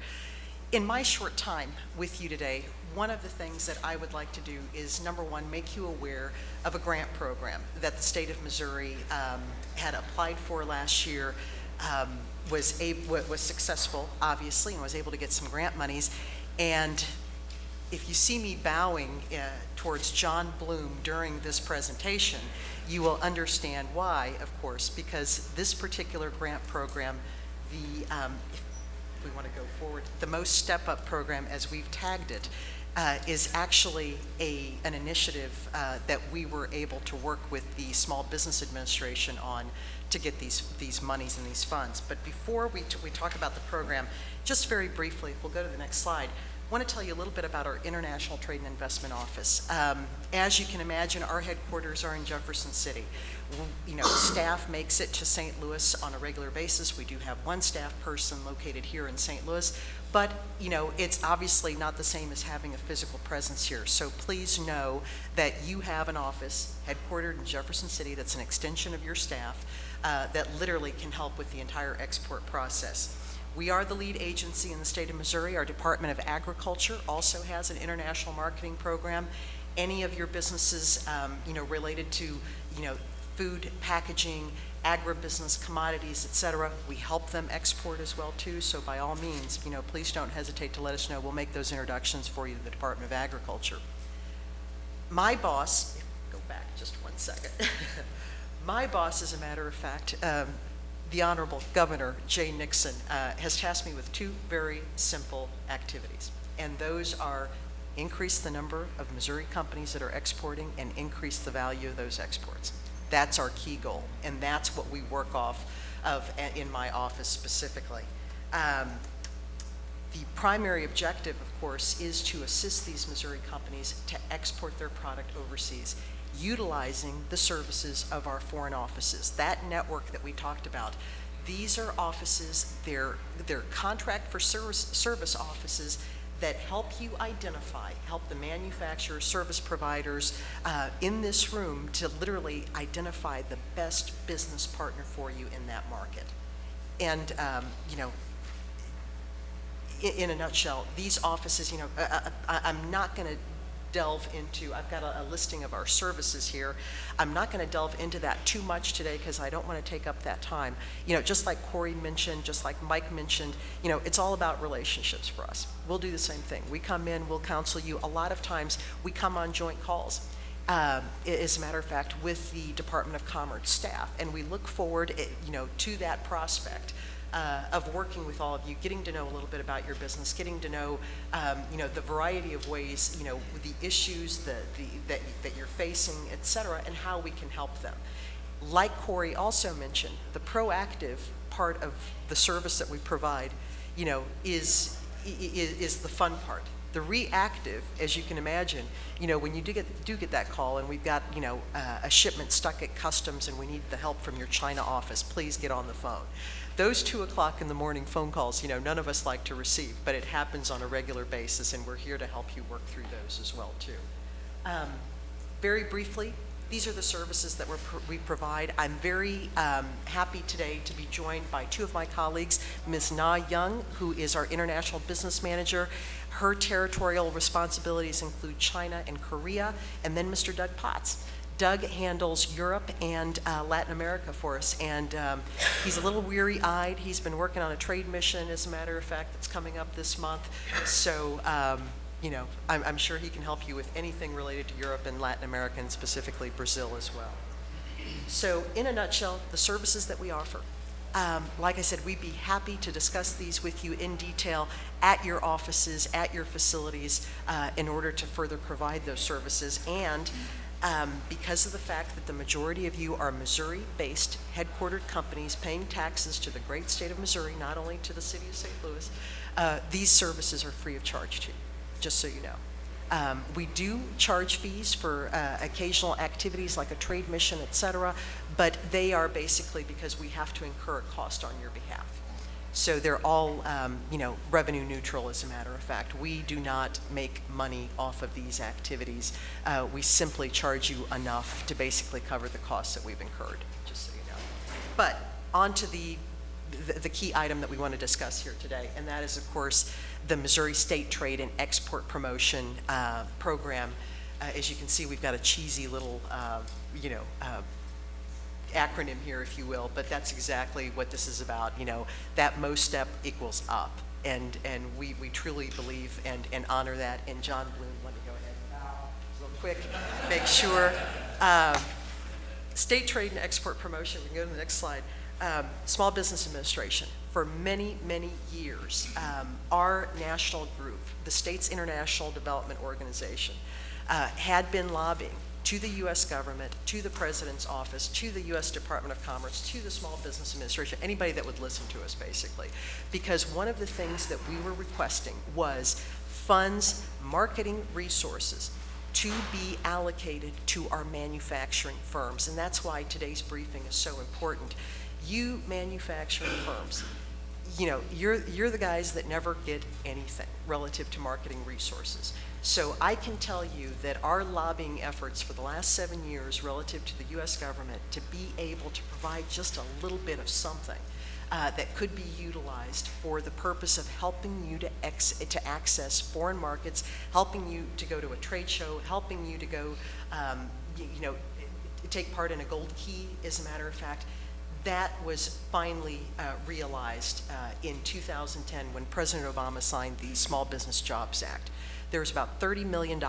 Speaker 8: In my short time with you today, one of the things that I would like to do is, number one, make you aware of a grant program that the state of Missouri had applied for last year, was successful, obviously, and was able to get some grant monies. And if you see me bowing towards John Bloom during this presentation, you will understand why, of course, because this particular grant program, if we want to go forward, the Most Step Up program, as we've tagged it, is actually an initiative that we were able to work with the Small Business Administration on to get these monies and these funds. But before we talk about the program, just very briefly, if we'll go to the next slide, I want to tell you a little bit about our International Trade and Investment Office. As you can imagine, our headquarters are in Jefferson City. You know, staff makes it to St. Louis on a regular basis. We do have one staff person located here in St. Louis, but, you know, it's obviously not the same as having a physical presence here. So please know that you have an office headquartered in Jefferson City that's an extension of your staff that literally can help with the entire export process. We are the lead agency in the state of Missouri. Our Department of Agriculture also has an international marketing program. Any of your businesses, you know, related to, you know, food, packaging, agribusiness, commodities, et cetera, we help them export as well too. So by all means, you know, please don't hesitate to let us know. We'll make those introductions for you to the Department of Agriculture. My boss, go back just one second. My boss, as a matter of fact, the Honorable Governor Jay Nixon has tasked me with two very simple activities, and those are increase the number of Missouri companies that are exporting and increase the value of those exports. That's our key goal, and that's what we work off of in my office specifically. The primary objective, of course, is to assist these Missouri companies to export their product overseas, utilizing the services of our foreign offices. That network that we talked about, these are offices, they're contract for service offices that help you identify, help the manufacturers, service providers in this room to literally identify the best business partner for you in that market. And, you know, in a nutshell, these offices, you know, I'm not going to delve into, I've got a listing of our services here. I'm not going to delve into that too much today because I don't want to take up that time. You know, just like Corey mentioned, just like Mike mentioned, you know, it's all about relationships for us. We'll do the same thing. We come in, we'll counsel you. A lot of times we come on joint calls. As a matter of fact, with the Department of Commerce staff, and we look forward, you know, to that prospect of working with all of you, getting to know a little bit about your business, getting to know, you know, the variety of ways, you know, the issues that you're facing, et cetera, and how we can help them. Like Corey also mentioned, the proactive part of the service that we provide, you know, is the fun part. The reactive, as you can imagine, you know, when you do get that call and we've got, you know, a shipment stuck at customs and we need the help from your China office, please get on the phone. Those 2 o'clock in the morning phone calls, you know, none of us like to receive, but it happens on a regular basis, and we're here to help you work through those as well too. Very briefly, these are the services that we provide. I'm very happy today to be joined by two of my colleagues, Ms. Na Young, who is our International Business Manager. Her territorial responsibilities include China and Korea, and then Mr. Doug Potts. Doug handles Europe and Latin America for us, and he's a little weary-eyed. He's been working on a trade mission, as a matter of fact, that's coming up this month. So, you know, I'm sure he can help you with anything related to Europe and Latin America, and specifically Brazil as well. So, in a nutshell, the services that we offer. Like I said, we'd be happy to discuss these with you in detail at your offices, at your facilities, in order to further provide those services. And because of the fact that the majority of you are Missouri-based, headquartered companies paying taxes to the great state of Missouri, not only to the city of St. Louis, these services are free of charge to you, just so you know. We do charge fees for occasional activities like a trade mission, et cetera, but they are basically because we have to incur a cost on your behalf. So they're all, you know, revenue neutral, as a matter of fact. We do not make money off of these activities. We simply charge you enough to basically cover the costs that we've incurred, just so you know. But on to the key item that we want to discuss here today, and that is, of course, the Missouri State Trade and Export Promotion Program. As you can see, we've got a cheesy little, you know, acronym here, if you will, but that's exactly what this is about. You know, that most step equals up, and we truly believe and honor that. And John Bloom, let me go ahead real quick, make sure. State Trade and Export Promotion, we can go to the next slide. Small Business Administration. For many, many years, our national group, the state's International Development Organization, had been lobbying to the U.S. government, to the President's office, to the U.S. Department of Commerce, to the Small Business Administration, anybody that would listen to us, basically. Because one of the things that we were requesting was funds, marketing resources to be allocated to our manufacturing firms. And that's why today's briefing is so important. You manufacturing firms, you know, you're the guys that never get anything relative to marketing resources. So I can tell you that our lobbying efforts for the last 7 years relative to the U.S. government to be able to provide just a little bit of something that could be utilized for the purpose of helping you to access foreign markets, helping you to go to a trade show, helping you to go, you know, take part in a gold key, as a matter of fact. That was finally realized in 2010 when President Obama signed the Small Business Jobs Act. There was about $30 million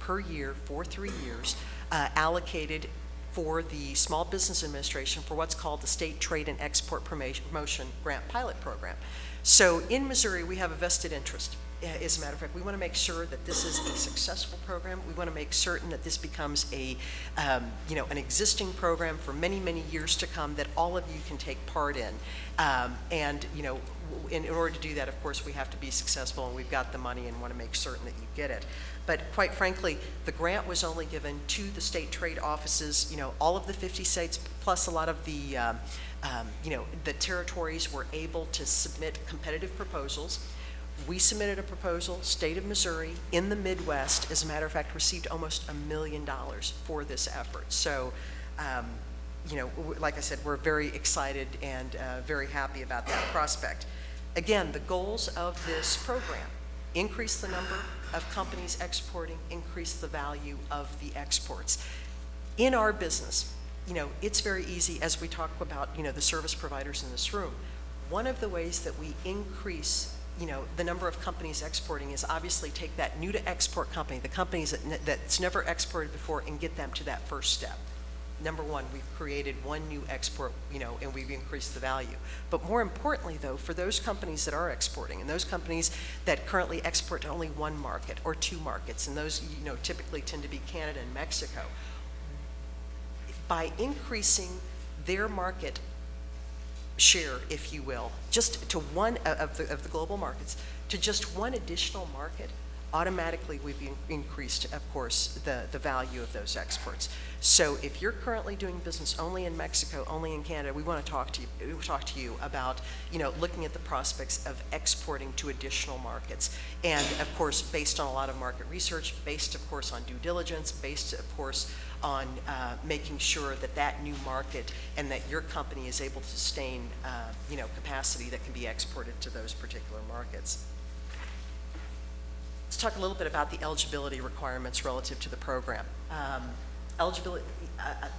Speaker 8: per year for 3 years allocated for the Small Business Administration for what's called the State Trade and Export Promotion Grant Pilot Program. So in Missouri, we have a vested interest. As a matter of fact, we want to make sure that this is a successful program. We want to make certain that this becomes a, you know, an existing program for many, many years to come that all of you can take part in. And, you know, in order to do that, of course, we have to be successful, and we've got the money and want to make certain that you get it. But quite frankly, the grant was only given to the state trade offices, you know, all of the 50 states, plus a lot of the, you know, the territories were able to submit competitive proposals. We submitted a proposal, state of Missouri, in the Midwest, as a matter of fact, received almost $1 million for this effort. So, you know, like I said, we're very excited and very happy about that prospect. Again, the goals of this program: increase the number of companies exporting, increase the value of the exports. In our business, you know, it's very easy, as we talk about, you know, the service providers in this room. One of the ways that we increase, you know, the number of companies exporting is obviously take that new to export company, the companies that's never exported before, and get them to that first step. Number one, we've created one new export, you know, and we've increased the value. But more importantly, though, for those companies that are exporting, and those companies that currently export to only one market or 2 markets, and those, you know, typically tend to be Canada and Mexico, by increasing their market share, if you will, just to one of the global markets, to just one additional market, automatically we've increased, of course, the value of those exports. So if you're currently doing business only in Mexico, only in Canada, we want to talk to you about, you know, looking at the prospects of exporting to additional markets. And of course, based on a lot of market research, based of course on due diligence, based of course on making sure that that new market and that your company is able to sustain, you know, capacity that can be exported to those particular markets. Let's talk a little bit about the eligibility requirements relative to the program. Eligibility,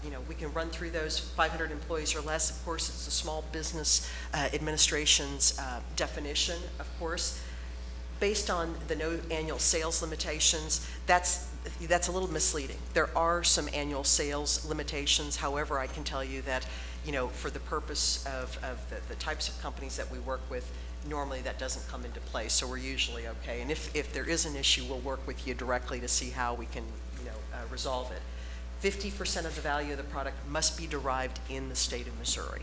Speaker 8: you know, we can run through those. 500 employees or less, of course, it's the Small Business Administration's definition, of course. Based on the no annual sales limitations, that's a little misleading. There are some annual sales limitations. However, I can tell you that, you know, for the purpose of the types of companies that we work with, normally that doesn't come into play, so we're usually okay. And if there is an issue, we'll work with you directly to see how we can, you know, resolve it. 50% of the value of the product must be derived in the state of Missouri.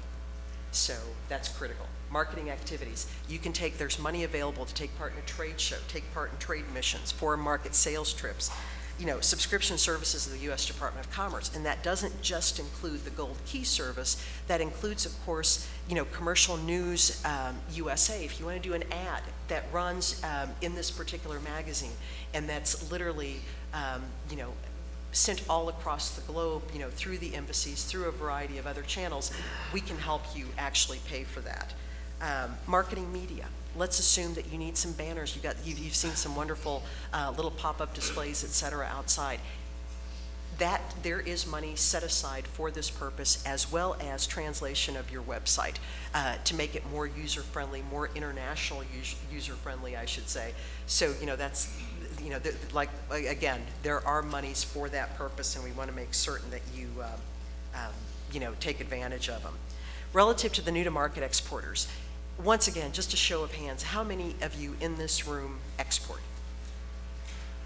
Speaker 8: So that's critical. Marketing activities. You can take, there's money available to take part in a trade show, take part in trade missions, foreign market sales trips, you know, subscription services of the U.S. Department of Commerce. And that doesn't just include the Gold Key service. That includes, of course, you know, Commercial News USA. If you want to do an ad that runs in this particular magazine, and that's literally, you know, sent all across the globe, you know, through the embassies, through a variety of other channels, we can help you actually pay for that. Marketing media. Let's assume that you need some banners. You've seen some wonderful little pop-up displays, et cetera, outside. That there is money set aside for this purpose, as well as translation of your website to make it more user-friendly, more international user-friendly, I should say. So, you know, that's, you know, like, again, there are monies for that purpose, and we want to make certain that you, you know, take advantage of them. Relative to the new-to-market exporters, once again, just a show of hands, how many of you in this room export?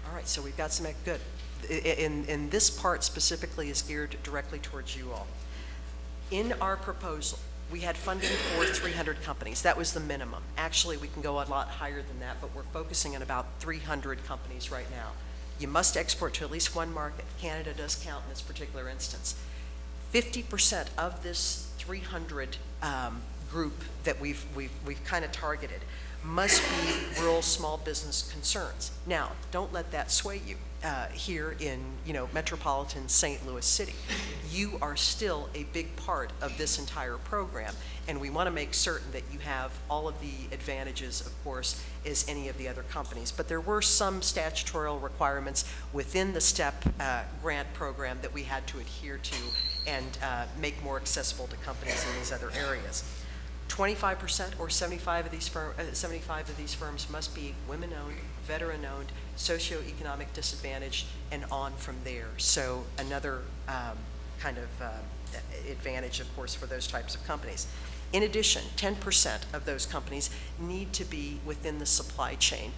Speaker 8: All right, so we've got some, good. In this part specifically is geared directly towards you all. In our proposal, We had funding for 300 companies. That was the minimum. Actually, we can go a lot higher than that, but we're focusing on about 300 companies right now. You must export to at least one market. Canada does count in this particular instance. 50% of this 300 group that we've kind of targeted must be rural small business concerns. Now, don't let that sway you here in, metropolitan St. Louis City. You are still a big part of this entire program, and we want to make certain that you have all of the advantages, of course, as any of the other companies. But there were some statutory requirements within the STEP grant program that we had to adhere to and make more accessible to companies in these other areas. 25% or 75 of these firms must be women-owned, veteran-owned, socioeconomic disadvantaged, and on from there. So another kind of advantage, of course, for those types of companies. In addition, 10% of those companies need to be within the supply chain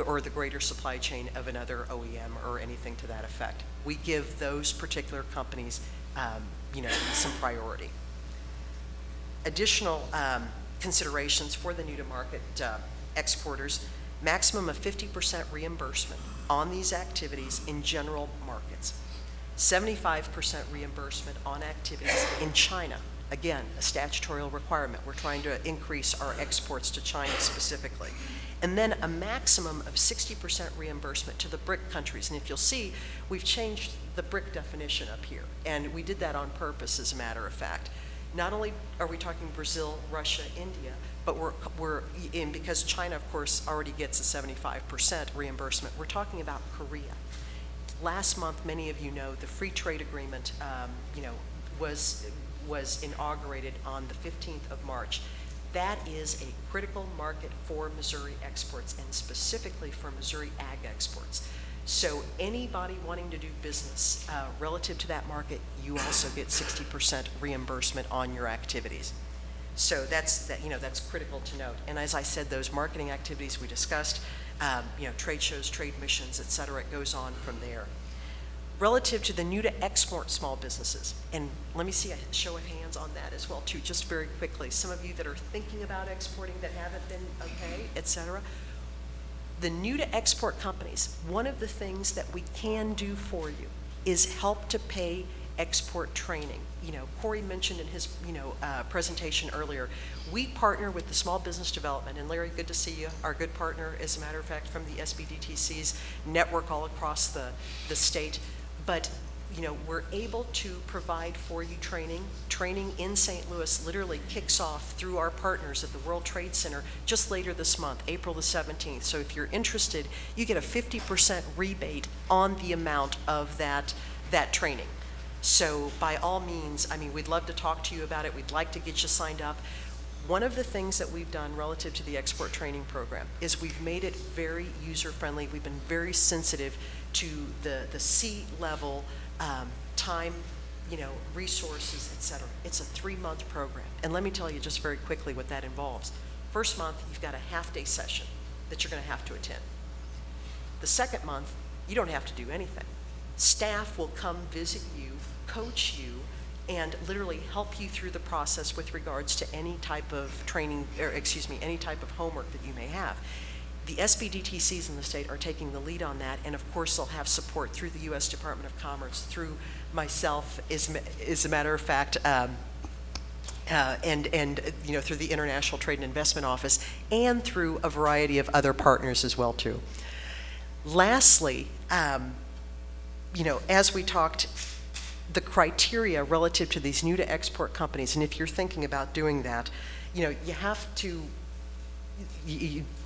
Speaker 8: or the greater supply chain of another OEM or anything to that effect. We give those particular companies, some priority. Additional considerations for the new-to-market exporters: maximum of 50% reimbursement on these activities in general markets, 75% reimbursement on activities in China. Again, a statutory requirement. We're trying to increase our exports to China specifically. And then a maximum of 60% reimbursement to the BRIC countries. And if you'll see, we've changed the BRIC definition up here, and we did that on purpose, as a matter of fact. Not only are we talking Brazil, Russia, India, but we're in, because China, of course, already gets a 75% reimbursement, we're talking about Korea. Last month, many of you know, the free trade agreement, was inaugurated on the 15th of March. That is a critical market for Missouri exports, and specifically for Missouri ag exports. So anybody wanting to do business relative to that market, you also get 60% reimbursement on your activities. So that's critical to note. And as I said, those marketing activities we discussed, trade shows, trade missions, et cetera, it goes on from there. Relative to the new to export small businesses, and let me see a show of hands on that as well too, just very quickly. Some of you that are thinking about exporting that haven't been okay, et cetera. The new to export companies, one of the things that we can do for you is help to pay export training. Corey mentioned in his presentation earlier, we partner with the Small Business Development, and Larry, good to see you, our good partner, as a matter of fact, from the SBDTC's network all across the state. But we're able to provide for you training. Training in St. Louis literally kicks off through our partners at the World Trade Center just later this month, April the 17th. So if you're interested, you get a 50% rebate on the amount of that training. So by all means, we'd love to talk to you about it. We'd like to get you signed up. One of the things that we've done relative to the export training program is we've made it very user-friendly. We've been very sensitive to the C-level time, resources, et cetera. It's a 3-month program. And let me tell you just very quickly what that involves. First month, you've got a half-day session that you're going to have to attend. The second month, you don't have to do anything. Staff will come visit you, coach you, and literally help you through the process with regards to any type of training, or any type of homework that you may have. The SBDTCs in the state are taking the lead on that, and of course they'll have support through the U.S. Department of Commerce, through myself, as a matter of fact, and through the International Trade and Investment Office, and through a variety of other partners as well too. Lastly, as we talked, the criteria relative to these new to export companies, and if you're thinking about doing that, you have to,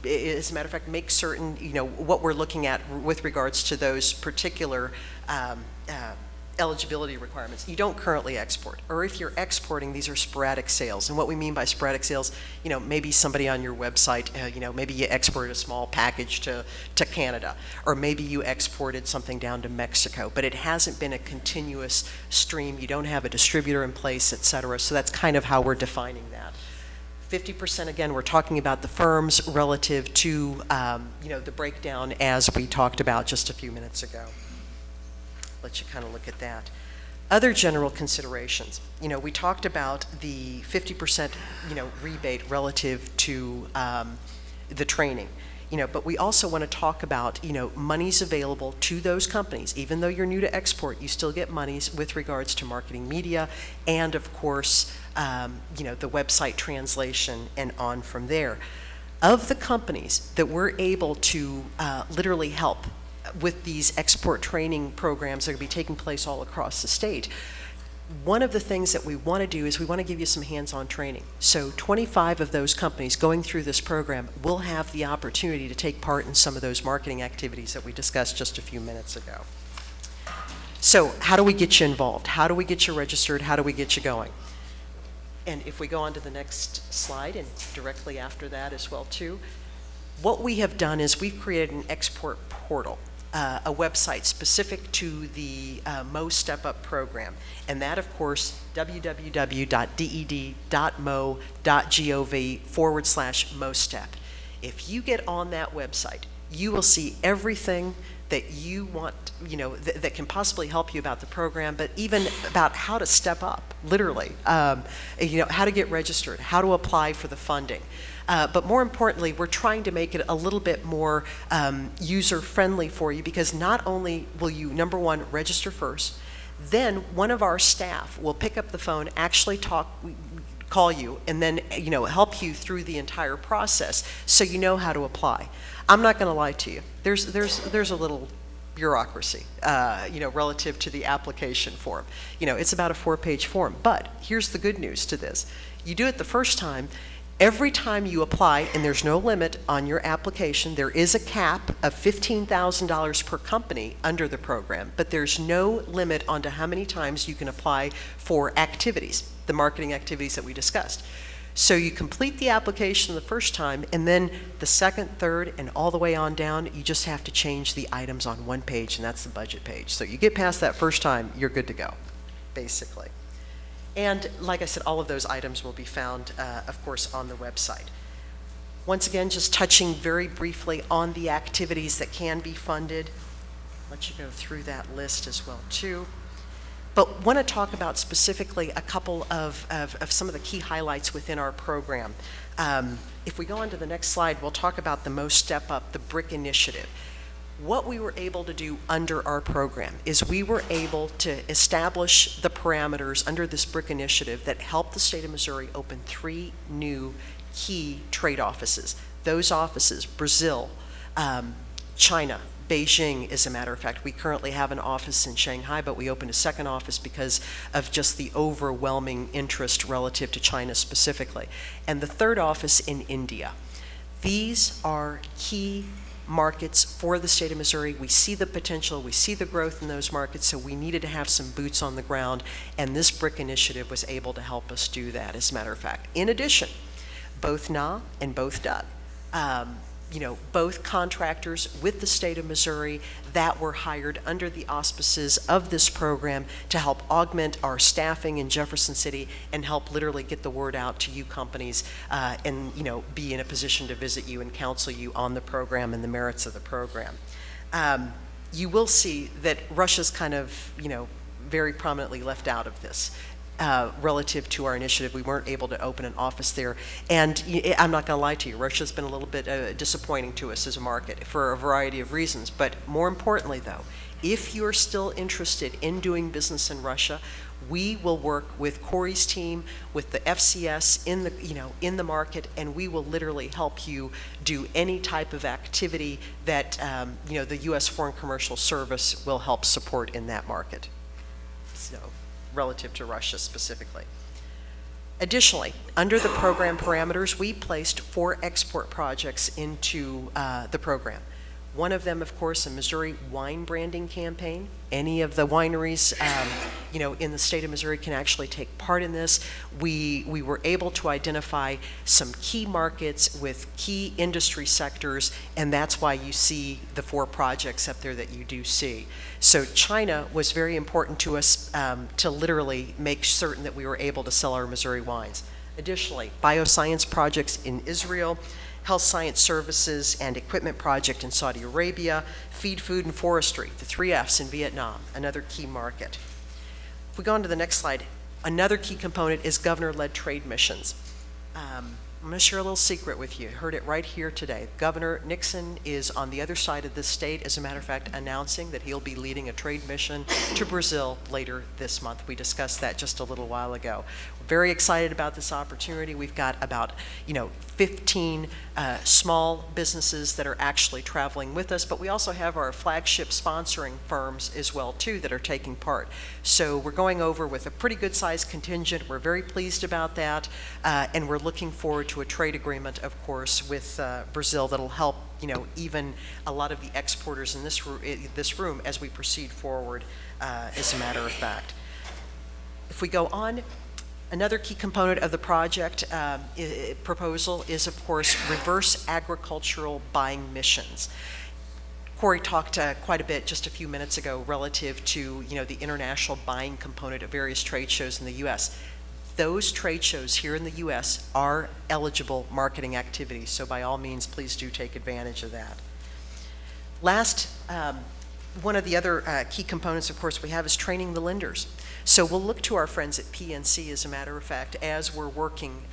Speaker 8: as a matter of fact, make certain, what we're looking at with regards to those particular eligibility requirements. You don't currently export, or if you're exporting, these are sporadic sales. And what we mean by sporadic sales, maybe somebody on your website, maybe you exported a small package to Canada, or maybe you exported something down to Mexico, but it hasn't been a continuous stream. You don't have a distributor in place, et cetera. So that's kind of how we're defining that. 50%, again, we're talking about the firms relative to, the breakdown as we talked about just a few minutes ago. Let you kind of look at that. Other general considerations, we talked about the 50%, rebate relative to the training, but we also want to talk about, monies available to those companies. Even though you're new to export, you still get monies with regards to marketing media and, of course, the website translation and on from there. Of the companies that we're able to literally help with these export training programs that are going to be taking place all across the state, one of the things that we want to do is we want to give you some hands-on training. So 25 of those companies going through this program will have the opportunity to take part in some of those marketing activities that we discussed just a few minutes ago. So how do we get you involved? How do we get you registered? How do we get you going? And if we go on to the next slide, and directly after that as well too, what we have done is we've created an export portal, a website specific to the Mo Step Up program. And that, of course, www.ded.mo.gov/MoStep. If you get on that website, you will see everything that you want, that can possibly help you about the program, but even about how to step up, literally, how to get registered, how to apply for the funding. But more importantly, we're trying to make it a little bit more user-friendly for you, because not only will you, number one, register first, then one of our staff will pick up the phone, actually call you, and then help you through the entire process so you know how to apply. I'm not going to lie to you. There's a little bureaucracy, relative to the application form. It's about a 4-page form. But here's the good news to this. You do it the first time. Every time you apply, and there's no limit on your application, there is a cap of $15,000 per company under the program, but there's no limit on to how many times you can apply for activities, the marketing activities that we discussed. So you complete the application the first time, and then the second, third, and all the way on down, you just have to change the items on one page, and that's the budget page. So you get past that first time, you're good to go, basically. And like I said, all of those items will be found, of course, on the website. Once again, just touching very briefly on the activities that can be funded. I'll let you go through that list as well, too. But want to talk about specifically a couple of some of the key highlights within our program. If we go on to the next slide, we'll talk about the Mo Step Up, the BRIC initiative. What we were able to do under our program is we were able to establish the parameters under this BRIC initiative that helped the state of Missouri open 3 new key trade offices. Those offices, Brazil, China, Beijing, as a matter of fact. We currently have an office in Shanghai, but we opened a second office because of just the overwhelming interest relative to China specifically. And the third office in India. These are key markets for the state of Missouri. We see the potential, we see the growth in those markets, so we needed to have some boots on the ground, and this BRIC initiative was able to help us do that, as a matter of fact. In addition, both NA and both DUG, both contractors with the state of Missouri that were hired under the auspices of this program to help augment our staffing in Jefferson City and help literally get the word out to you companies and be in a position to visit you and counsel you on the program and the merits of the program. You will see that Russia's kind of very prominently left out of this. Relative to our initiative, we weren't able to open an office there. And I'm not going to lie to you, Russia's been a little bit disappointing to us as a market for a variety of reasons. But more importantly, though, if you're still interested in doing business in Russia, we will work with Corey's team, with the FCS in the market, and we will literally help you do any type of activity that the U.S. Foreign Commercial Service will help support in that market. So, relative to Russia specifically. Additionally, under the program parameters, we placed 4 export projects into the program. One of them, of course, a Missouri wine branding campaign. Any of the wineries, in the state of Missouri can actually take part in this. We were able to identify some key markets with key industry sectors, and that's why you see the 4 projects up there that you do see. So China was very important to us to literally make certain that we were able to sell our Missouri wines. Additionally, bioscience projects in Israel, health science services and equipment project in Saudi Arabia, feed, food, and forestry, the 3 Fs in Vietnam, another key market. If we go on to the next slide, another key component is governor-led trade missions. I'm going to share a little secret with you. Heard it right here today. Governor Nixon is on the other side of this state, as a matter of fact, announcing that he'll be leading a trade mission to Brazil later this month. We discussed that just a little while ago. We're very excited about this opportunity. We've got about 15 small businesses that are actually traveling with us, but we also have our flagship sponsoring firms as well too that are taking part. So we're going over with a pretty good sized contingent. We're very pleased about that, and we're looking forward to a trade agreement, of course, with Brazil that'll help even a lot of the exporters in this room as we proceed forward, as a matter of fact. If we go on, another key component of the project proposal is, of course, reverse agricultural buying missions. Corey talked quite a bit just a few minutes ago relative to the international buying component of various trade shows in the U.S. Those trade shows here in the U.S. are eligible marketing activities, so by all means, please do take advantage of that. Last, one of the other key components, of course, we have is training the lenders. So we'll look to our friends at PNC, as a matter of fact, as we're working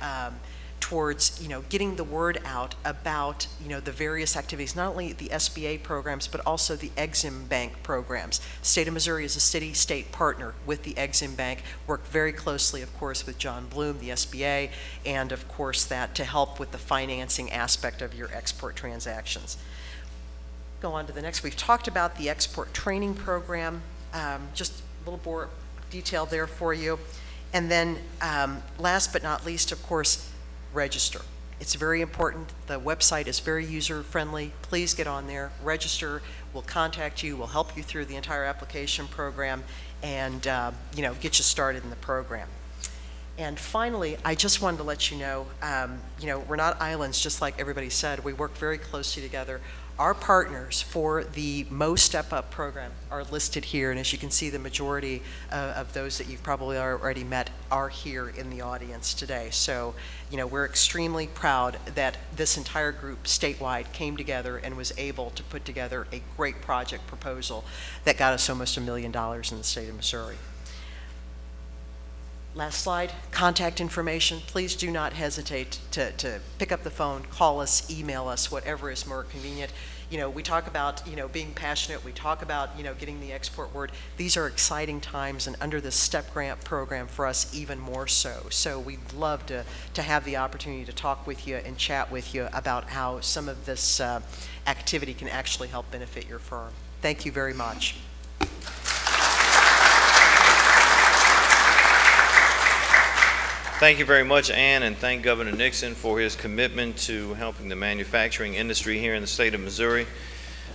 Speaker 8: towards getting the word out about the various activities, not only the SBA programs but also the Exim Bank programs. State of Missouri is a city-state partner with the Exim Bank. Work very closely, of course, with John Bloom, the SBA, and of course that to help with the financing aspect of your export transactions. Go on to the next. We've talked about the export training program, just a little more detail there for you. And then last but not least, of course, register. It's very important. The website is very user-friendly. Please get on there, register. We'll contact you. We'll help you through the entire application program and get you started in the program. And finally, I just wanted to let you know, we're not islands, just like everybody said. We work very closely together. Our partners for the Mo Step Up program are listed here, and as you can see, the majority of those that you've probably already met are here in the audience today. So, we're extremely proud that this entire group statewide came together and was able to put together a great project proposal that got us almost $1 million in the state of Missouri. Last slide, contact information. Please do not hesitate to pick up the phone, call us, email us, whatever is more convenient. We talk about, being passionate. We talk about, getting the export word. These are exciting times, and under this STEP grant program for us, even more so. So we'd love to have the opportunity to talk with you and chat with you about how some of this activity can actually help benefit your firm. Thank you very much.
Speaker 2: Thank you very much, Ann, and thank Governor Nixon for his commitment to helping the manufacturing industry here in the state of Missouri.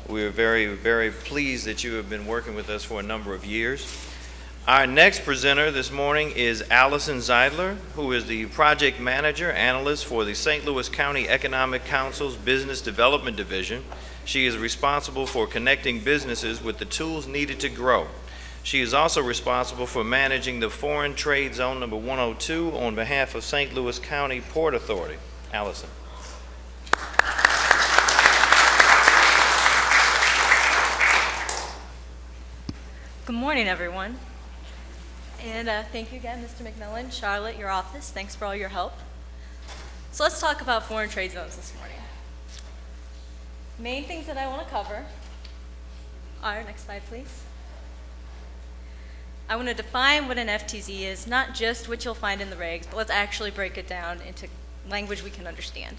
Speaker 2: We are very, very pleased that you have been working with us for a number of years. Our next presenter this morning is Allison Zeidler, who is the Project Manager Analyst for the St. Louis County Economic Council's Business Development Division. She is responsible for connecting businesses with the tools needed to grow. She is also responsible for managing the Foreign Trade Zone number 102 on behalf of St. Louis County Port Authority. Allison.
Speaker 9: Good morning, everyone. And thank you again, Mr. McMillan, Charlotte, your office. Thanks for all your help. So let's talk about foreign trade zones this morning. Main things that I want to cover are, next slide, please. I want to define what an FTZ is, not just what you'll find in the regs, but let's actually break it down into language we can understand.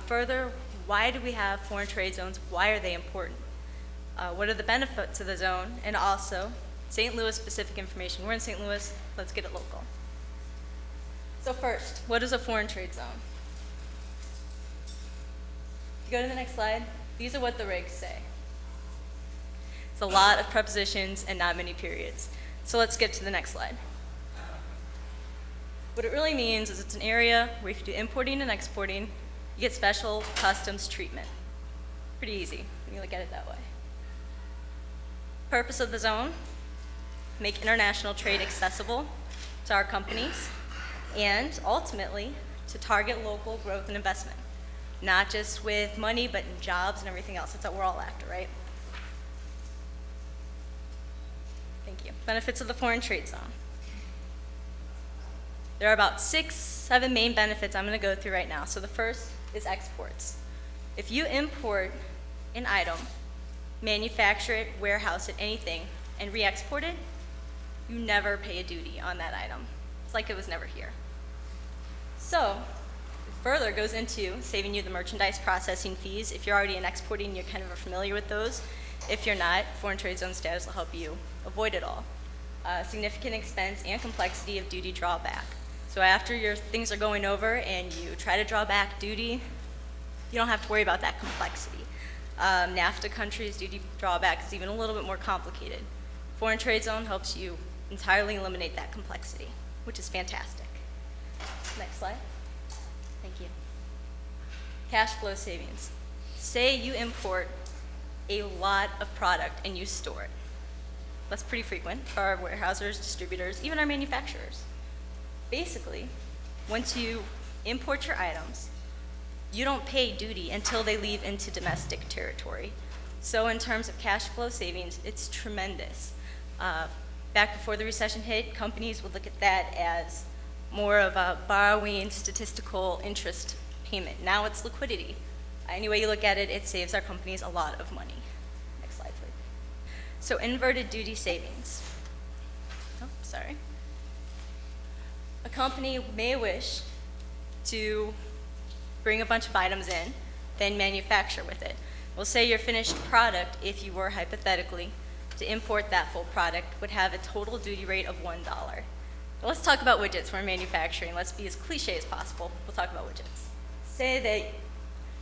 Speaker 9: Further, why do we have foreign trade zones? Why are they important? What are the benefits of the zone? And also, St. Louis specific information. We're in St. Louis, let's get it local. So first, what is a foreign trade zone? If you go to the next slide, these are what the regs say. It's a lot of prepositions and not many periods. So let's get to the next slide. What it really means is it's an area where you can do importing and exporting. You get special customs treatment. Pretty easy when you look at it that way. Purpose of the zone, make international trade accessible to our companies, and ultimately to target local growth and investment. Not just with money, but in jobs and everything else. That's what we're all after, right? Thank you. Benefits of the foreign trade zone. There are about 6, 7 main benefits I'm going to go through right now. So the first is exports. If you import an item, manufacture it, warehouse it, anything, and re-export it, you never pay a duty on that item. It's like it was never here. So, it further goes into saving you the merchandise processing fees. If you're already in exporting, you're kind of familiar with those. If you're not, foreign trade zone status will help you avoid it all. Significant expense and complexity of duty drawback. So after your things are going over and you try to draw back duty, you don't have to worry about that complexity. NAFTA countries, duty drawback is even a little bit more complicated. Foreign trade zone helps you entirely eliminate that complexity, which is fantastic. Next slide. Thank you. Cash flow savings. Say you import a lot of product and you store it. That's pretty frequent for our warehousers, distributors, even our manufacturers. Basically, once you import your items, you don't pay duty until they leave into domestic territory. So in terms of cash flow savings, it's tremendous. Back before the recession hit, companies would look at that as more of a borrowing statistical interest payment. Now it's liquidity. Any way you look at it, it saves our companies a lot of money. Next slide, please. So inverted duty savings. Oh, sorry. A company may wish to bring a bunch of items in, then manufacture with it. We'll say your finished product, if you were hypothetically to import that full product, would have a total duty rate of $1. But let's talk about widgets. We're manufacturing. Let's be as cliche as possible. We'll talk about widgets. Say that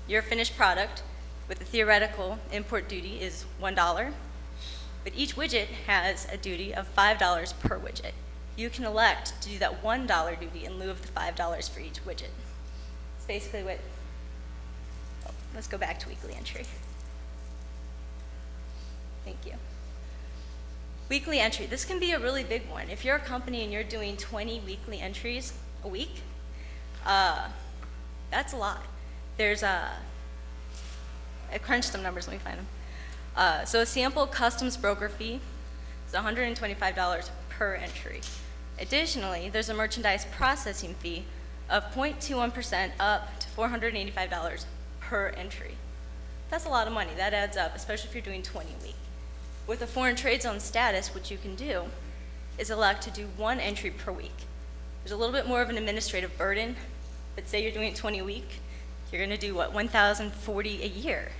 Speaker 9: your finished product with the theoretical import duty is $1, but each widget has a duty of $5 per widget. You can elect to do that $1 duty in lieu of the $5 for each widget. It's basically what, oh, let's go back to weekly entry. Thank you. Weekly entry, this can be a really big one. If you're a company and you're doing 20 weekly entries a week, that's a lot. There's I crunched some numbers, let me find them. So a sample customs broker fee is $125 per entry. Additionally, there's a merchandise processing fee of 0.21% up to $485 per entry. That's a lot of money. That adds up, especially if you're doing 20 a week. With a foreign trade zone status, what you can do is elect to do 1 entry per week. There's a little bit more of an administrative burden, but say you're doing 20 a week, you're going to do, what, $1,040 a year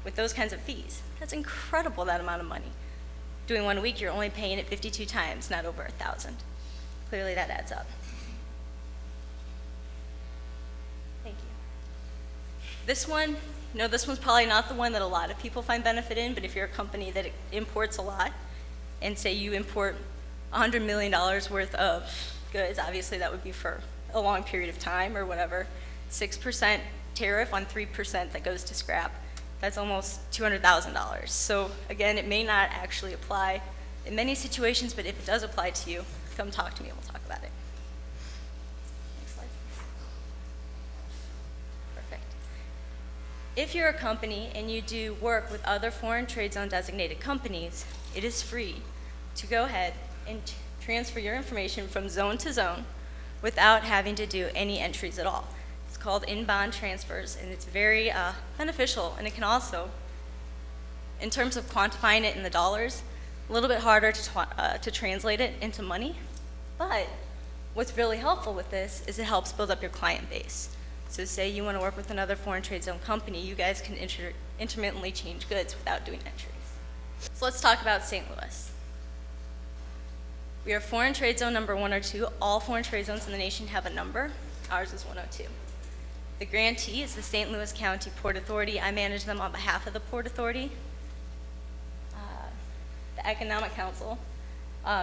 Speaker 9: with those kinds of fees. That's incredible, that amount of money. Doing 1 a week, you're only paying it 52 times, not over 1,000. Clearly, that adds up. Thank you. This one, this one's probably not the one that a lot of people find benefit in, but if you're a company that imports a lot, and say you import $100 million worth of goods, obviously that would be for a long period of time or whatever, 6% tariff on 3% that goes to scrap. That's almost $200,000. So again, it may not actually apply in many situations, but if it does apply to you, come talk to me and we'll talk about it. Next slide. Perfect. If you're a company and you do work with other foreign trade zone designated companies, it is free to go ahead and transfer your information from zone to zone without having to do any entries at all. It's called in-bond transfers, and it's very beneficial, and it can also, in terms of quantifying it in the dollars, a little bit harder to translate it into money, but what's really helpful with this is it helps build up your client base. So say you want to work with another foreign trade zone company, you guys can intermittently change goods without doing entries. So let's talk about St. Louis. We are foreign trade zone number 102. All foreign trade zones in the nation have a number. Ours is 102. The grantee is the St. Louis County Port Authority. I manage them on behalf of the Port Authority. The Economic Council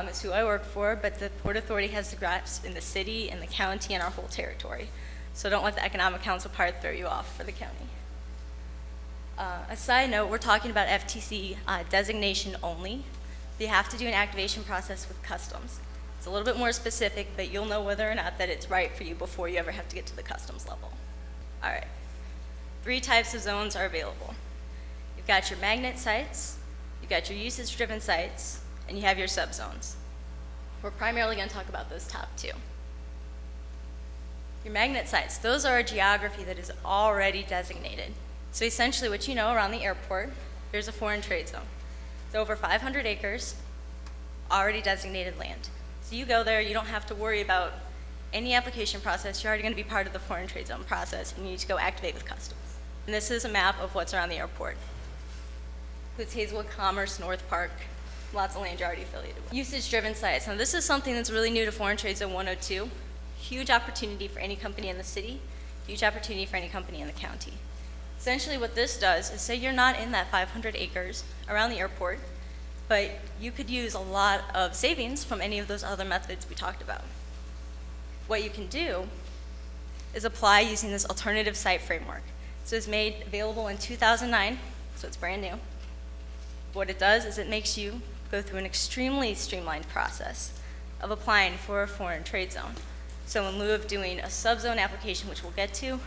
Speaker 9: is who I work for, but the Port Authority has the grasp in the city and the county and our whole territory. So don't let the Economic Council part throw you off for the county. A side note, we're talking about FTC designation only. You have to do an activation process with customs. It's a little bit more specific, but you'll know whether or not that it's right for you before you ever have to get to the customs level. All right, 3 types of zones are available. You've got your magnet sites, you've got your usage-driven sites, and you have your subzones. We're primarily going to talk about those top two. Your magnet sites, those are a geography that is already designated. So essentially what you know around the airport, there's a foreign trade zone. It's over 500 acres, already designated land. So you go there, you don't have to worry about any application process. You're already going to be part of the foreign trade zone process, and you need to go activate with customs. And this is a map of what's around the airport. It's Hazelwood Commerce, North Park, lots of land you're already affiliated with. Usage-driven sites. Now this is something that's really new to Foreign Trade Zone 102. Huge opportunity for any company in the city, huge opportunity for any company in the county. Essentially what this does is say you're not in that 500 acres around the airport, but you could use a lot of savings from any of those other methods we talked about. What you can do is apply using this alternative site framework. So it's made available in 2009, so it's brand new. What it does is it makes you go through an extremely streamlined process of applying for a foreign trade zone. So in lieu of doing a subzone application, which we'll get to,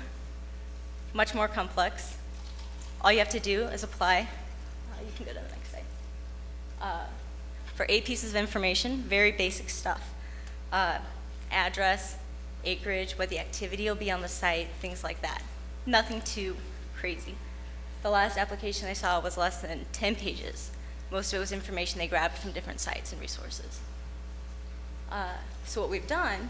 Speaker 9: much more complex, all you have to do is apply, you can go to the next slide, for 8 pieces of information, very basic stuff. Address, acreage, what the activity will be on the site, things like that. Nothing too crazy. The last application I saw was less than 10 pages. Most of it was information they grabbed from different sites and resources. So what we've done,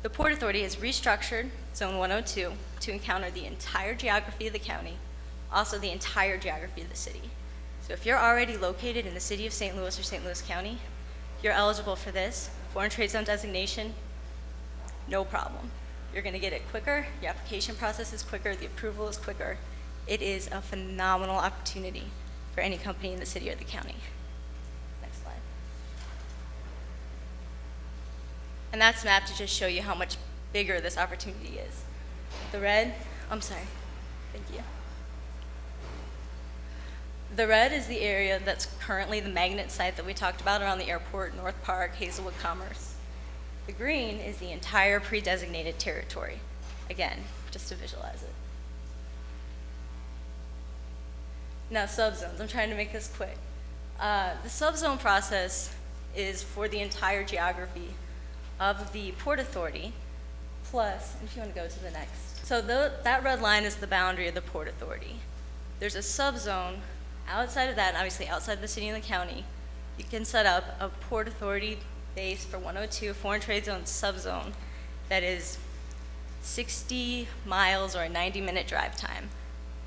Speaker 9: the Port Authority has restructured Zone 102 to encounter the entire geography of the county, also the entire geography of the city. So if you're already located in the city of St. Louis or St. Louis County, you're eligible for this foreign trade zone designation, no problem. You're going to get it quicker, your application process is quicker, the approval is quicker. It is a phenomenal opportunity for any company in the city or the county. Next slide. And that's mapped to just show you how much bigger this opportunity is. The red, I'm sorry, thank you. The red is the area that's currently the magnet site that we talked about around the airport, North Park, Hazelwood Commerce. The green is the entire pre-designated territory. Again, just to visualize it. Now subzones, I'm trying to make this quick. The subzone process is for the entire geography of the Port Authority, plus, if you want to go to the next. So that red line is the boundary of the Port Authority. There's a subzone outside of that, and obviously outside of the city and the county. You can set up a Port Authority base for 102 foreign trade zone subzone that is 60 miles or a 90-minute drive time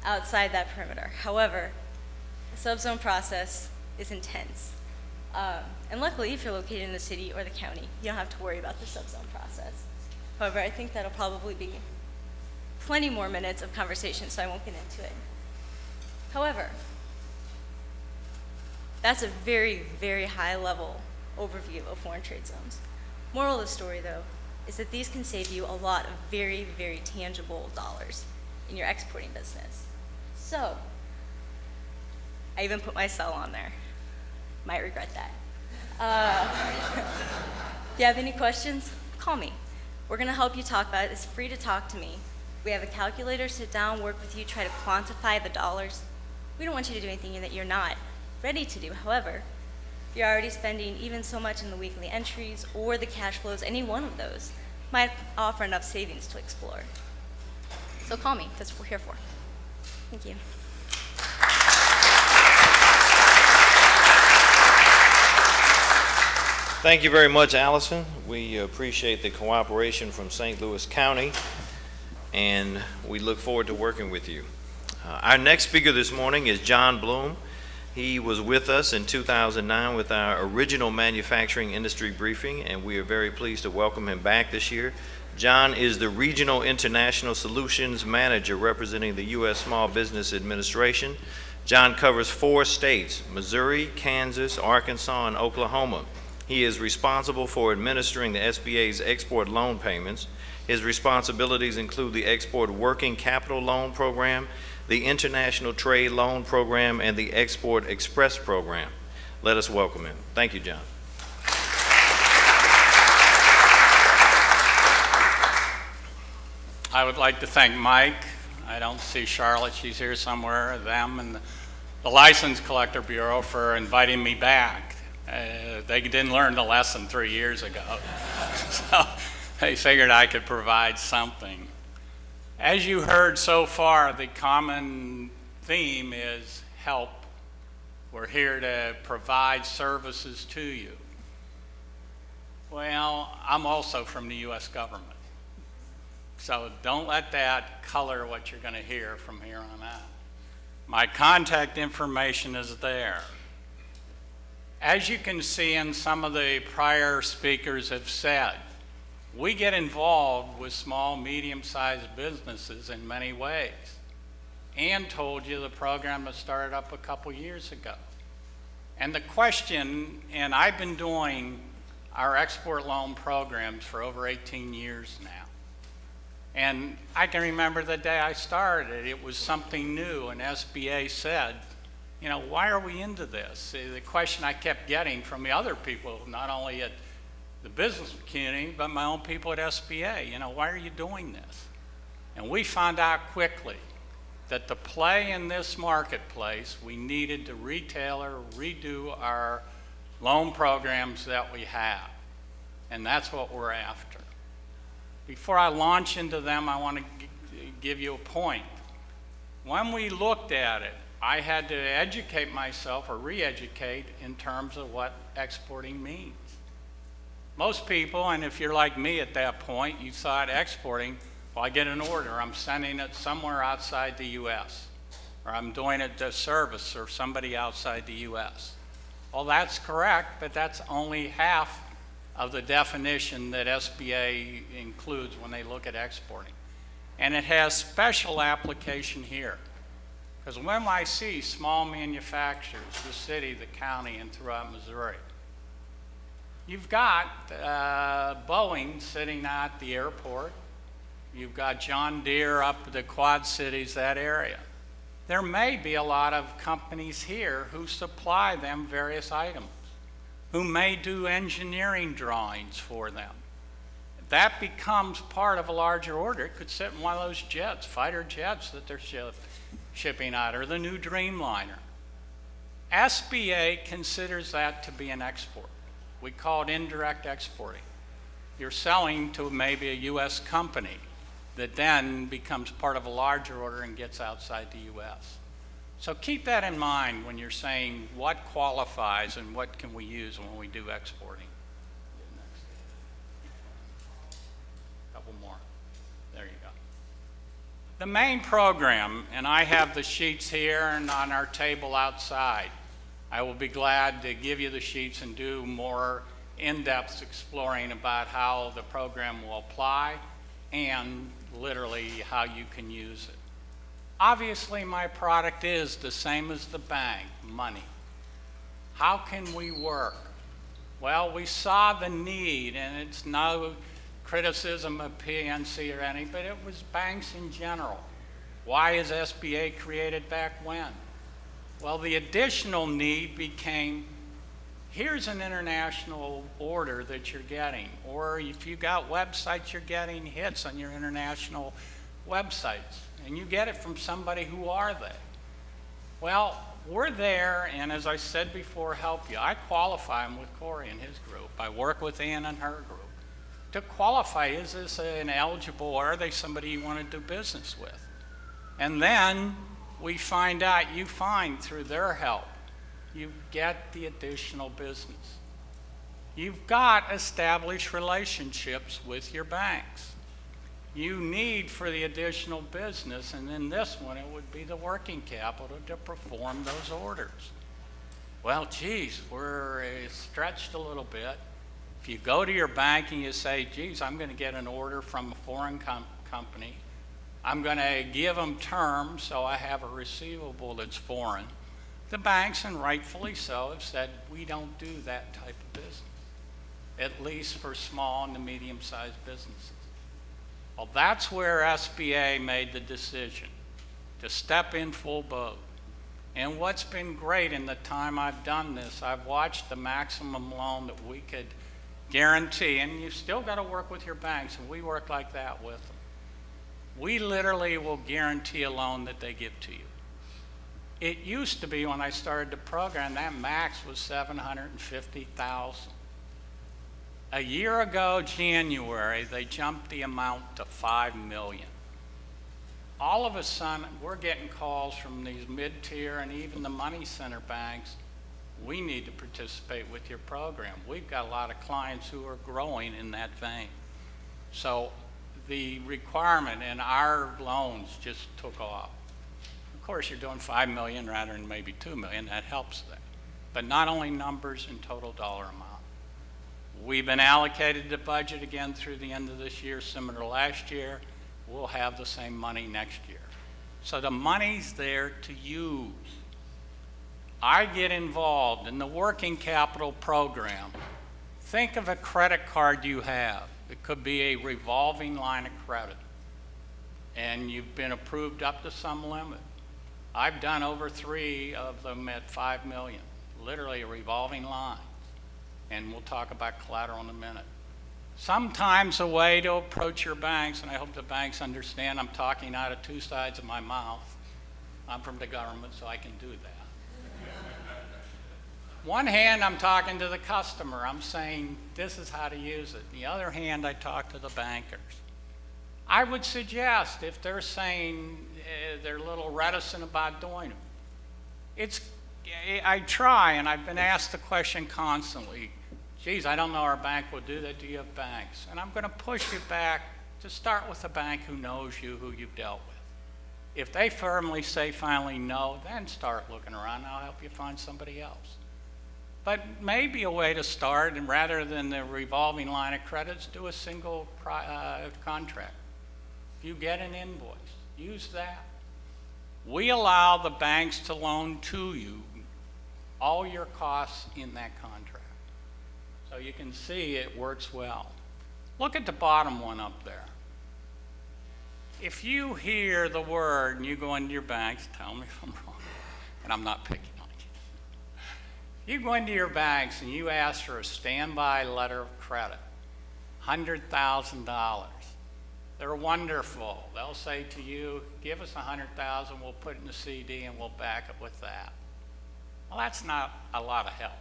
Speaker 9: outside that perimeter. However, the subzone process is intense. And luckily, if you're located in the city or the county, you don't have to worry about the subzone process. However, I think that'll probably be plenty more minutes of conversation, so I won't get into it. However, that's a very, very high level overview of foreign trade zones. Moral of the story, though, is that these can save you a lot of very, very tangible dollars in your exporting business. So, I even put my cell on there. Might regret that. If you have any questions, call me. We're gonna help you talk about it. It's free to talk to me. We have a calculator, sit down, work with you, try to quantify the dollars. We don't want you to do anything that you're not ready to do. However, if you're already spending even so much in the weekly entries or the cash flows, any one of those might offer enough savings to explore. So call me, that's what we're here for. Thank you.
Speaker 2: Thank you very much, Allison. We appreciate the cooperation from St. Louis County, and we look forward to working with you. Our next speaker this morning is John Bloom. He was with us in 2009 with our original manufacturing industry briefing, and we are very pleased to welcome him back this year. John is the Regional International Solutions Manager representing the U.S. Small Business Administration. John covers 4 states, Missouri, Kansas, Arkansas, and Oklahoma. He is responsible for administering the SBA's export loan payments. His responsibilities include the Export Working Capital Loan Program, the International Trade Loan Program, and the Export Express Program. Let us welcome him. Thank you, John.
Speaker 10: I would like to thank Mike. I don't see Charlotte, she's here somewhere, them, and the License Collector Bureau for inviting me back. They didn't learn the lesson 3 years ago. So they figured I could provide something. As you heard so far, the common theme is help. We're here to provide services to you. Well, I'm also from the U.S. government. So don't let that color what you're going to hear from here on out. My contact information is there. As you can see, and some of the prior speakers have said, we get involved with small, medium-sized businesses in many ways. Ann told you the program that started up a couple years ago. And the question, and I've been doing our export loan programs for over 18 years now. And I can remember the day I started, it was something new, and SBA said, you know, why are we into this? The question I kept getting from the other people, not only at the business community, but my own people at SBA, you know, why are you doing this? And we found out quickly that to play in this marketplace, we needed to redo our loan programs that we have. And that's what we're after. Before I launch into them, I want to give you a point. When we looked at it, I had to educate myself or re-educate in terms of what exporting means. Most people, and if you're like me at that point, you thought exporting, well, I get an order, I'm sending it somewhere outside the U.S., or I'm doing it to service or somebody outside the U.S. Well, that's correct, but that's only half of the definition that SBA includes when they look at exporting. And it has special application here. Because when I see small manufacturers, the city, the county, and throughout Missouri, you've got Boeing sitting at the airport. You've got John Deere up at the Quad Cities, that area. There may be a lot of companies here who supply them various items, who may do engineering drawings for them. That becomes part of a larger order. It could sit in one of those jets, fighter jets that they're shipping out, or the new Dreamliner. SBA considers that to be an export. We call it indirect exporting. You're selling to maybe a U.S. company that then becomes part of a larger order and gets outside the U.S. So keep that in mind when you're saying what qualifies and what can we use when we do exporting. A couple more. There you go. The main program, and I have the sheets here and on our table outside. I will be glad to give you the sheets and do more in-depth exploring about how the program will apply and literally how you can use it. Obviously, my product is the same as the bank, money. How can we work? Well, we saw the need, and it's no criticism of PNC or any, but it was banks in general. Why is SBA created back when? Well, the additional need became, here's an international order that you're getting, or if you got websites, you're getting hits on your international websites, and you get it from somebody. Who are they? Well, we're there, and as I said before, help you. I qualify them with Corey and his group. I work with Ann and her group to qualify, is this an eligible, or are they somebody you want to do business with? And then we find out, you find through their help, you get the additional business. You've got established relationships with your banks. You need for the additional business, and in this one, it would be the working capital to perform those orders. Well, geez, we're stretched a little bit. If you go to your bank and you say, geez, I'm going to get an order from a foreign company, I'm going to give them terms so I have a receivable that's foreign. The banks, and rightfully so, have said we don't do that type of business, at least for small and medium-sized businesses. Well, that's where SBA made the decision to step in full boat. And what's been great in the time I've done this, I've watched the maximum loan that we could guarantee, and you've still got to work with your banks, and we work like that with them. We literally will guarantee a loan that they give to you. It used to be when I started the program, that max was $750,000. A year ago, January, they jumped the amount to $5 million. All of a sudden, we're getting calls from these mid-tier and even the money center banks. We need to participate with your program. We've got a lot of clients who are growing in that vein. So the requirement in our loans just took off. Of course, you're doing $5 million rather than maybe $2 million. That helps that. But not only numbers and total dollar amount. We've been allocated the budget again through the end of this year, similar to last year. We'll have the same money next year. So the money's there to use. I get involved in the working capital program. Think of a credit card you have. It could be a revolving line of credit, and you've been approved up to some limit. I've done over 3 of them at $5 million, literally a revolving line. And we'll talk about collateral in a minute. Sometimes a way to approach your banks, and I hope the banks understand I'm talking out of 2 sides of my mouth. I'm from the government, so I can do that. One hand, I'm talking to the customer. I'm saying, this is how to use it. The other hand, I talk to the bankers. I would suggest, if they're saying they're a little reticent about doing it, I try, and I've been asked the question constantly, geez, I don't know our bank will do that. Do you have banks? And I'm going to push you back to start with a bank who knows you, who you've dealt with. If they firmly say finally no, then start looking around, and I'll help you find somebody else. But maybe a way to start, and rather than the revolving line of credits, do a single contract. If you get an invoice, use that. We allow the banks to loan to you all your costs in that contract. So you can see it works well. Look at the bottom one up there. If you hear the word and you go into your banks, tell me if I'm wrong, and I'm not picking on you. You go into your banks and you ask for a standby letter of credit, $100,000. They're wonderful. They'll say to you, give us $100,000, we'll put it in a CD and we'll back it with that. Well, that's not a lot of help.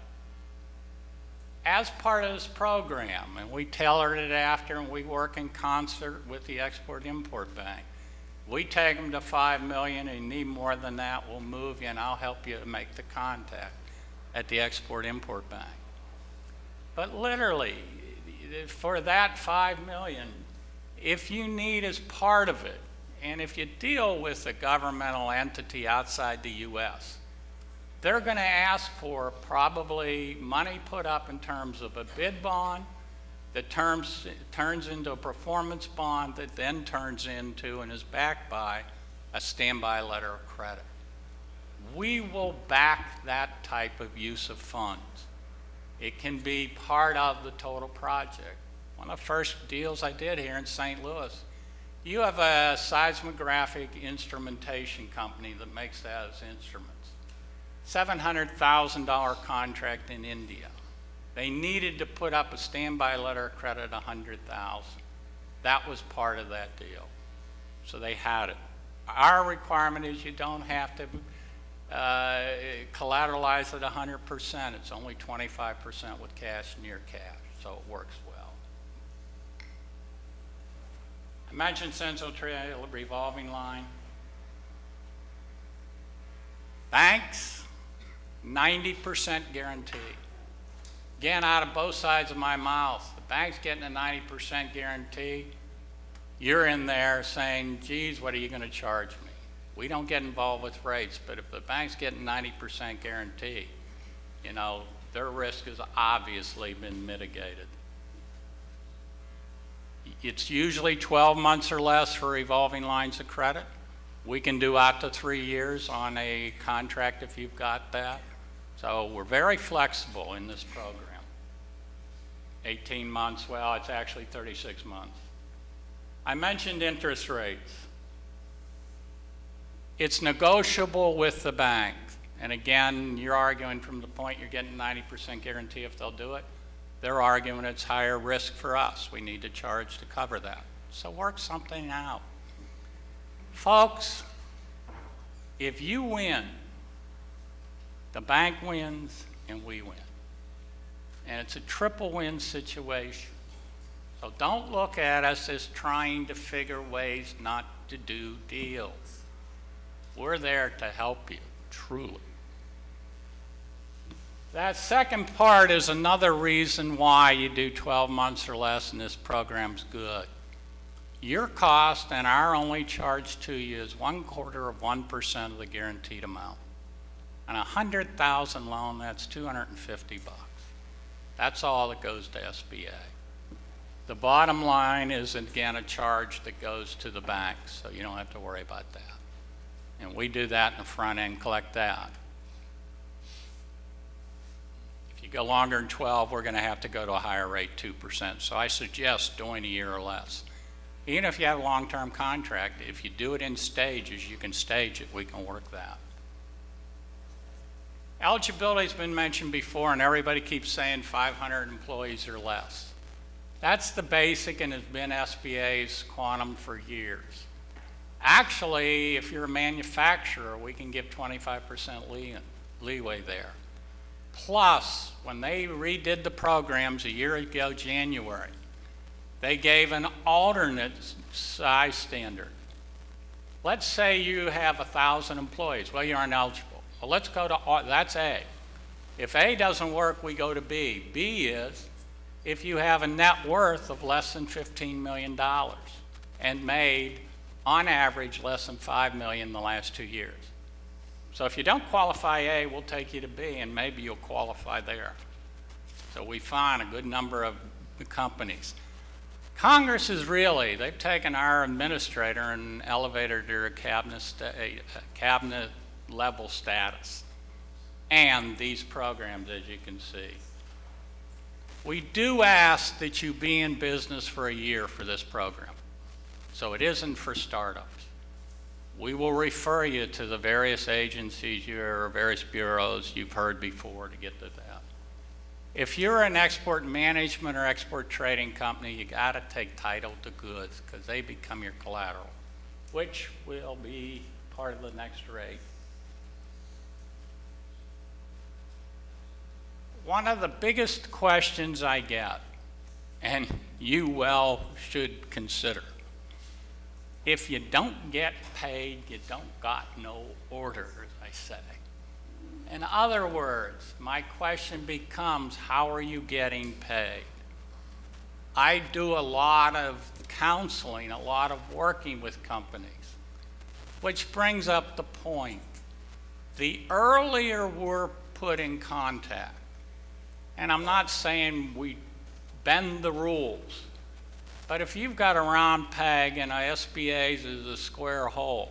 Speaker 10: As part of this program, and we tailored it after, and we work in concert with the Export-Import Bank, we take them to $5 million, and you need more than that, we'll move you, and I'll help you to make the contact at the Export-Import Bank. But literally, for that $5 million, if you need as part of it, and if you deal with a governmental entity outside the U.S., they're going to ask for probably money put up in terms of a bid bond that turns into a performance bond that then turns into and is backed by a standby letter of credit. We will back that type of use of funds. It can be part of the total project. One of the first deals I did here in St. Louis, you have a seismographic instrumentation company that makes those instruments. $700,000 contract in India. They needed to put up a standby letter of credit, $100,000. That was part of that deal. So they had it. Our requirement is you don't have to collateralize at 100%. It's only 25% with cash, near cash, so it works well. I mentioned Central Trail revolving line. Banks, 90% guarantee. Again, out of both sides of my mouth, the bank's getting a 90% guarantee. You're in there saying, geez, what are you going to charge me? We don't get involved with rates, but if the bank's getting 90% guarantee, you know, their risk has obviously been mitigated. It's usually 12 months or less for revolving lines of credit. We can do out to 3 years on a contract if you've got that. So we're very flexible in this program. 18 months, well, it's actually 36 months. I mentioned interest rates. It's negotiable with the bank. And again, you're arguing from the point you're getting 90% guarantee if they'll do it. They're arguing it's higher risk for us. We need to charge to cover that. So work something out. Folks, if you win, The bank wins and we win. And it's a triple win situation. So don't look at us as trying to figure ways not to do deals. We're there to help you, truly. That second part is another reason why you do 12 months or less and this program's good. Your cost and our only charge to you is 1/4% of the guaranteed amount. On a $100,000 loan, that's $250. That's all that goes to SBA. The bottom line is, again, a charge that goes to the bank, so you don't have to worry about that. And we do that in the front end, collect that. If you go longer than 12, we're going to have to go to a higher rate, 2%. So I suggest doing a year or less. Even if you have a long-term contract, if you do it in stages, you can stage it, we can work that. Eligibility's been mentioned before, and everybody keeps saying 500 employees or less. That's the basic and has been SBA's quantum for years. Actually, if you're a manufacturer, we can give 25% leeway there. Plus, when they redid the programs a year ago, January, they gave an alternate size standard. Let's say you have 1,000 employees. Well, you aren't eligible. Well, let's go to, that's A. If A doesn't work, we go to B. B is if you have a net worth of less than $15 million and made, on average, less than $5 million in the last 2 years. So if you don't qualify A, we'll take you to B, and maybe you'll qualify there. So we find a good number of companies. Congress is really, they've taken our administrator and elevated her to cabinet level status, and these programs, as you can see. We do ask that you be in business for a year for this program, so it isn't for startups. We will refer you to the various agencies, your various bureaus you've heard before to get to that. If you're an export management or export trading company, you got to take title to goods because they become your collateral, which will be part of the next rate. One of the biggest questions I get, and you well should consider, if you don't get paid, you don't got no order, as I say. In other words, my question becomes, how are you getting paid? I do a lot of counseling, a lot of working with companies, which brings up the point. The earlier we're put in contact, and I'm not saying we bend the rules, but if you've got a round peg and a SBA's is a square hole,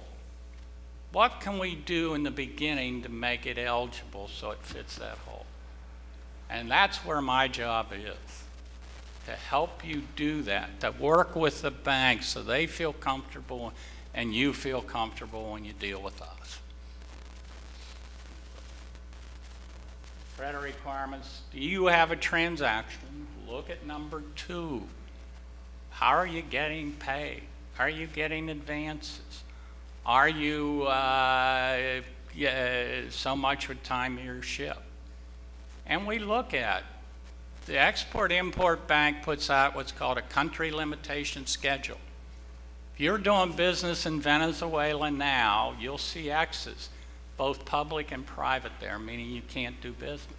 Speaker 10: what can we do in the beginning to make it eligible so it fits that hole? And that's where my job is, to help you do that, to work with the banks so they feel comfortable and you feel comfortable when you deal with us. Credit requirements. Do you have a transaction? Look at number 2. How are you getting paid? Are you getting advances? Are you so much of time your ship? And we look at, the Export-Import Bank puts out what's called a country limitation schedule. If you're doing business in Venezuela now, you'll see X's, both public and private there, meaning you can't do business.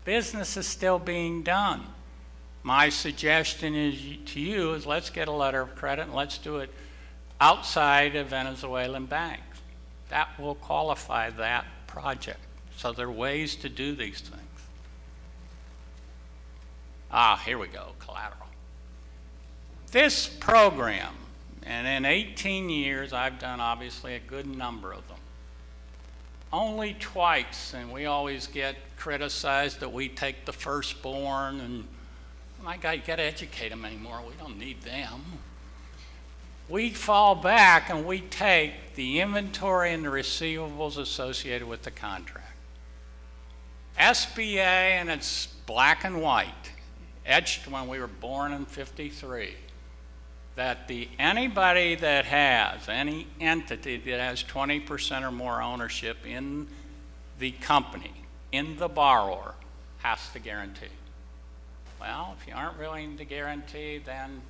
Speaker 10: Business is still being done. My suggestion to you is let's get a letter of credit and let's do it outside of Venezuelan banks. That will qualify that project. So there are ways to do these things. Here we go, collateral. This program, and in 18 years I've done obviously a good number of them. Only twice, and we always get criticized that we take the firstborn and my God, you got to educate them anymore. We don't need them. We fall back and we take the inventory and the receivables associated with the contract. SBA, and it's black and white, etched when we were born in '53, that anybody that has, any entity that has 20% or more ownership in the company, in the borrower, has to guarantee. Well, if you aren't willing to guarantee, then,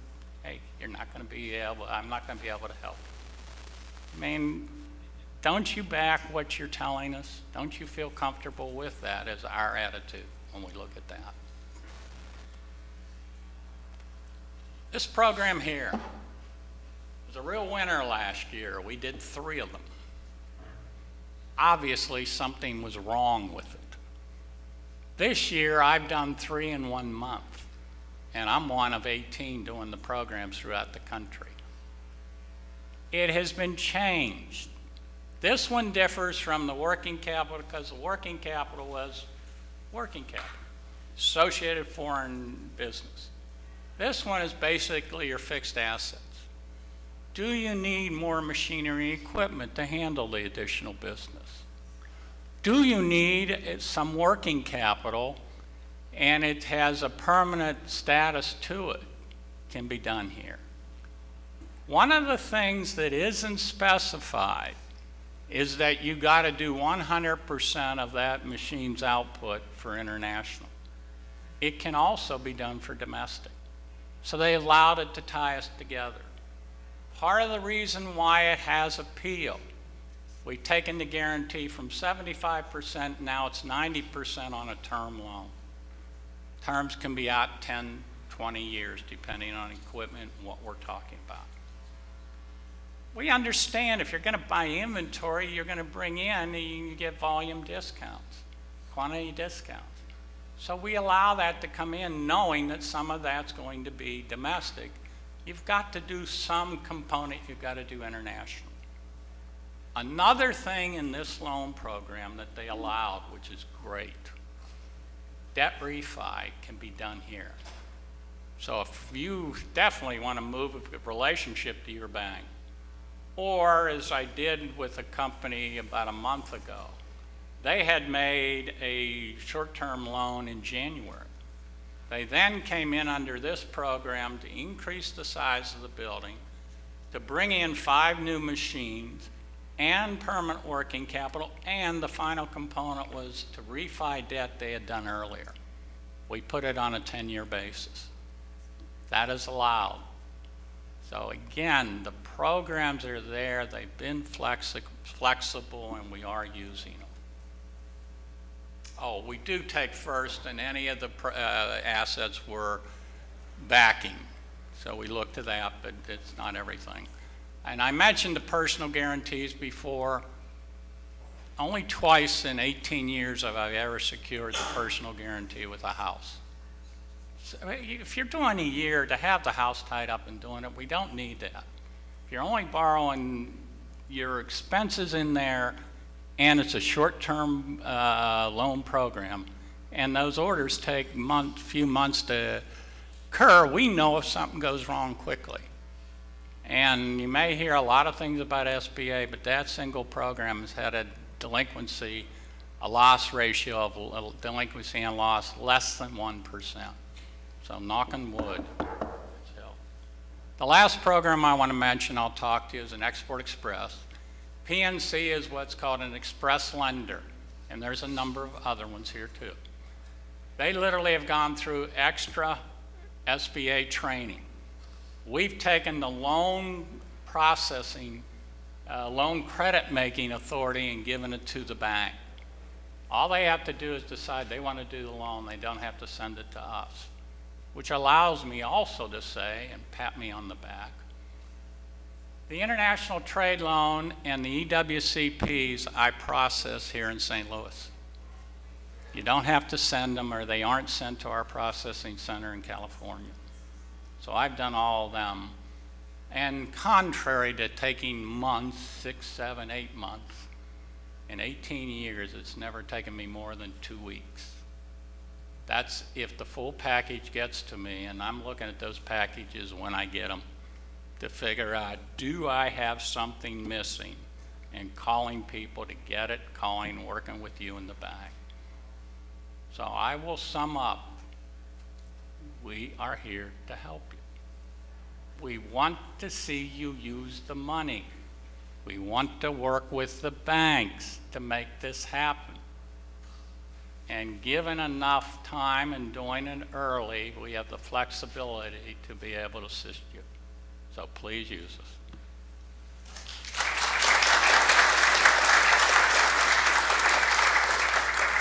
Speaker 10: hey, you're not going to be able, I'm not going to be able to help. I mean, don't you back what you're telling us? Don't you feel comfortable with that as our attitude when we look at that? This program here was a real winner last year. We did 3 of them. Obviously, something was wrong with it. This year, I've done 3 in 1 month, and I'm one of 18 doing the programs throughout the country. It has been changed. This one differs from the working capital because the working capital was working capital, associated foreign business. This one is basically your fixed assets. Do you need more machinery and equipment to handle the additional business? Do you need some working capital and it has a permanent status to it? Can be done here. One of the things that isn't specified is that you got to do 100% of that machine's output for international. It can also be done for domestic. So they allowed it to tie us together. Part of the reason why it has appeal, we've taken the guarantee from 75%, now it's 90% on a term loan. Terms can be out 10, 20 years, depending on equipment and what we're talking about. We understand if you're going to buy inventory, you're going to bring in, you get volume discounts, quantity discounts. So we allow that to come in knowing that some of that's going to be domestic. You've got to do some component, you've got to do international. Another thing in this loan program that they allowed, which is great, debt refi can be done here. So if you definitely want to move a relationship to your bank, or as I did with a company about a month ago, they had made a short-term loan in January. They then came in under this program to increase the size of the building, to bring in 5 new machines and permanent working capital, and the final component was to refi debt they had done earlier. We put it on a 10-year basis. That is allowed. So again, the programs are there, they've been flexible, and we are using them. Oh, we do take first, and any of the assets we're backing. So we look to that, but it's not everything. And I mentioned the personal guarantees before. Only twice in 18 years have I ever secured the personal guarantee with a house. So if you're doing a year to have the house tied up and doing it, we don't need that. If you're only borrowing your expenses in there, and it's a short-term loan program, and those orders take few months to occur, we know if something goes wrong quickly. And you may hear a lot of things about SBA, but that single program has had a delinquency, a loss ratio of delinquency and loss less than 1%. So knock on wood. The last program I want to mention, I'll talk to you, is an Export Express. PNC is what's called an express lender, and there's a number of other ones here too. They literally have gone through extra SBA training. We've taken the loan processing, loan credit making authority and given it to the bank. All they have to do is decide they want to do the loan. They don't have to send it to us, which allows me also to say, and pat me on the back, the international trade loan and the EWCPs I process here in St. Louis. You don't have to send them, or they aren't sent to our processing center in California. So I've done all of them. And contrary to taking months, 6, 7, 8 months, in 18 years, it's never taken me more than 2 weeks. That's if the full package gets to me, and I'm looking at those packages when I get them to figure out, do I have something missing? And calling people to get it, working with you in the back. So I will sum up. We are here to help you. We want to see you use the money. We want to work with the banks to make this happen. And given enough time and doing it early, we have the flexibility to be able to assist you. So please use us.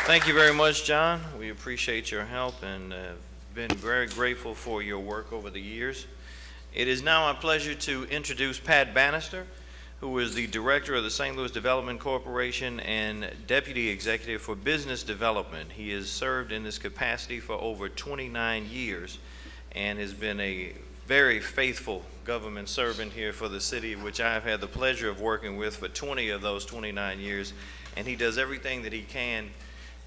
Speaker 2: Thank you very much, John. We appreciate your help and been very grateful for your work over the years. It is now my pleasure to introduce Pat Bannister, who is the Director of the St. Louis Development Corporation and Deputy Executive for Business Development. He has served in this capacity for over 29 years and has been a very faithful government servant here for the city, which I've had the pleasure of working with for 20 of those 29 years. And he does everything that he can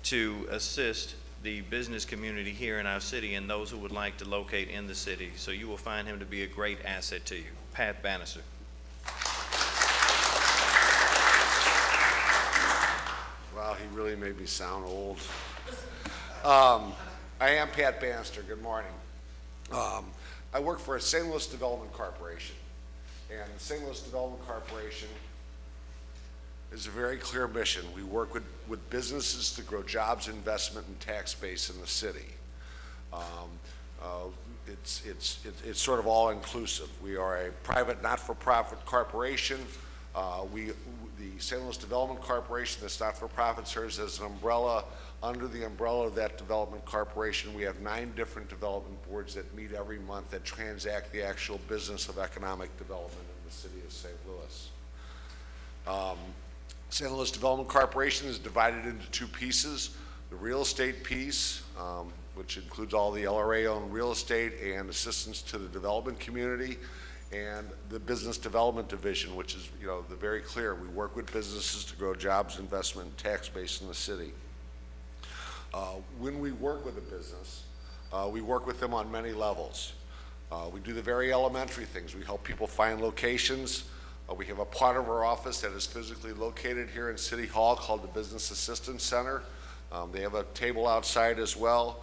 Speaker 2: to assist the business community here in our city and those who would like to locate in the city. So you will find him to be a great asset to you. Pat Bannister.
Speaker 11: Wow, he really made me sound old. I am Pat Bannister. Good morning. I work for St. Louis Development Corporation. And the St. Louis Development Corporation is a very clear mission. We work with businesses to grow jobs, investment, and tax base in the city. It's sort of all inclusive. We are a private, not-for-profit corporation. The St. Louis Development Corporation, this not-for-profit, serves as an umbrella. Under the umbrella of that development corporation, we have 9 different development boards that meet every month that transact the actual business of economic development in the city of St. Louis. St. Louis Development Corporation is divided into 2 pieces. The real estate piece, which includes all the LRA-owned real estate and assistance to the development community, and the business development division, which is, the very clear. We work with businesses to grow jobs, investment, and tax base in the city. When we work with a business, we work with them on many levels. We do the very elementary things. We help people find locations. We have a part of our office that is physically located here in City Hall called the Business Assistance Center. They have a table outside as well.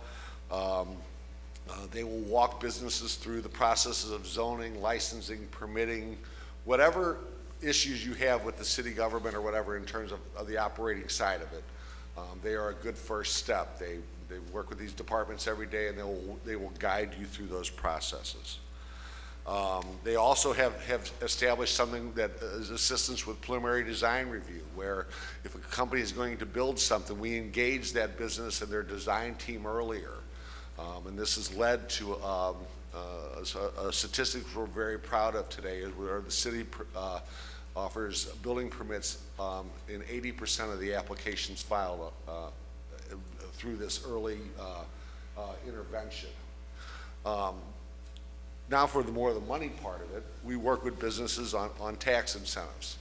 Speaker 11: They will walk businesses through the processes of zoning, licensing, permitting, whatever issues you have with the city government or whatever in terms of the operating side of it. They are a good first step. They work with these departments every day, and they will guide you through those processes. They also have established something that is assistance with preliminary design review, where if a company is going to build something, we engage that business and their design team earlier. And this has led to a statistic we're very proud of today, where the city offers building permits in 80% of the applications filed through this early intervention. Now for the money part of it, we work with businesses on tax incentives.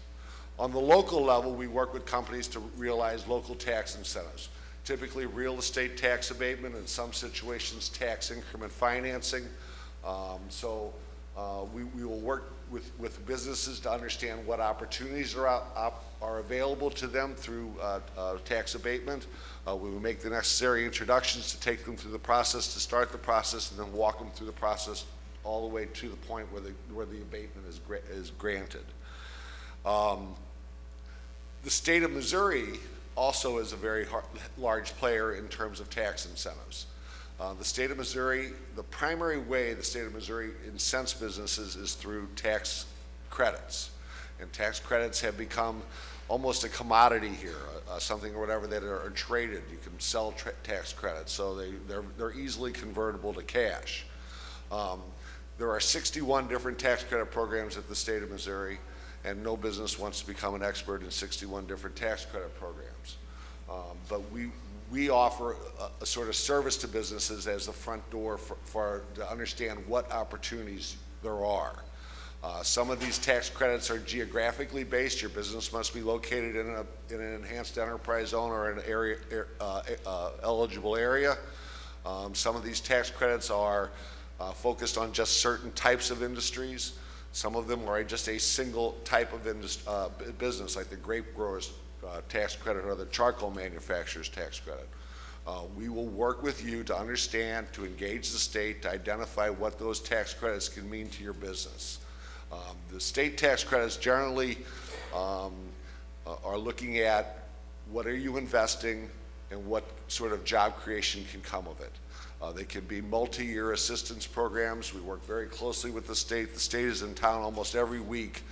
Speaker 11: On the local level, we work with companies to realize local tax incentives, typically real estate tax abatement, in some situations tax increment financing. We will work with businesses to understand what opportunities are available to them through tax abatement. We will make the necessary introductions to take them through the process, to start the process, and then walk them through the process all the way to the point where the abatement is granted. The state of Missouri also is a very large player in terms of tax incentives. The state of Missouri, the primary way the state of Missouri incents businesses is through tax credits. And tax credits have become almost a commodity here, something or whatever that are traded. You can sell tax credits, so they're easily convertible to cash. There are 61 different tax credit programs at the state of Missouri, and no business wants to become an expert in 61 different tax credit programs. But we offer a sort of service to businesses as the front door to understand what opportunities there are. Some of these tax credits are geographically based. Your business must be located in an enhanced enterprise zone or an area, eligible area. Some of these tax credits are focused on just certain types of industries. Some of them are just a single type of business, like the grape growers tax credit or the charcoal manufacturers tax credit. We will work with you to understand, to engage the state, to identify what those tax credits can mean to your business. The state tax credits generally are looking at what are you investing, and what sort of job creation can come of it. They can be multi-year assistance programs. We work very closely with the state. The state is in town almost every week,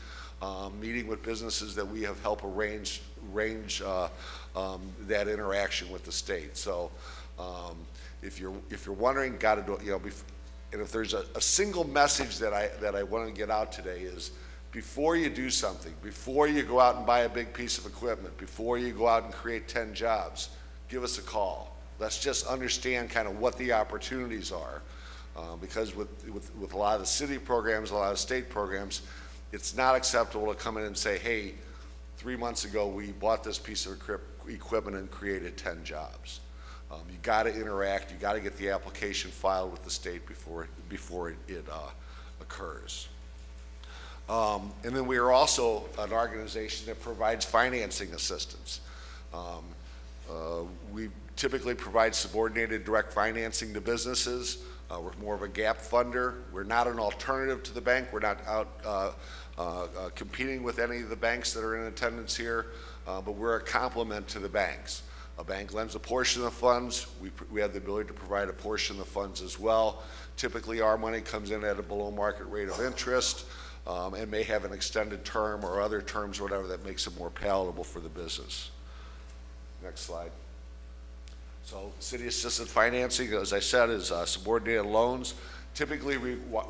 Speaker 11: meeting with businesses that we have helped arrange that interaction with the state. So if you're wondering, got to do it. You know, and if there's a single message that I want to get out today is, before you do something, before you go out and buy a big piece of equipment, before you go out and create 10 jobs, give us a call. Let's just understand kind of what the opportunities are. Because with a lot of the city programs, a lot of state programs, it's not acceptable to come in and say, hey, 3 months ago we bought this piece of equipment and created 10 jobs. You got to interact, you got to get the application filed with the state before it occurs. And then we are also an organization that provides financing assistance. We typically provide subordinated direct financing to businesses. We're more of a gap funder. We're not an alternative to the bank. We're not out competing with any of the banks that are in attendance here, but we're a complement to the banks. A bank lends a portion of the funds. We have the ability to provide a portion of the funds as well. Typically, our money comes in at a below market rate of interest, and may have an extended term or other terms or whatever that makes it more palatable for the business. Next slide. So city assisted financing, as I said, is subordinated loans. Typically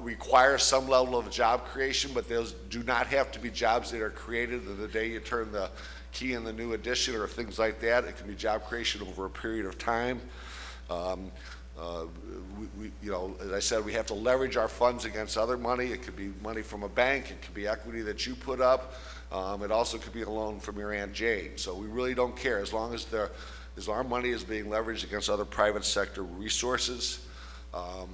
Speaker 11: require some level of job creation, but those do not have to be jobs that are created the day you turn the key in the new addition or things like that. It can be job creation over a period of time. You know, as I said, we have to leverage our funds against other money. It could be money from a bank. It could be equity that you put up. It also could be a loan from your Aunt Jane. So we really don't care as long as our money is being leveraged against other private sector resources. I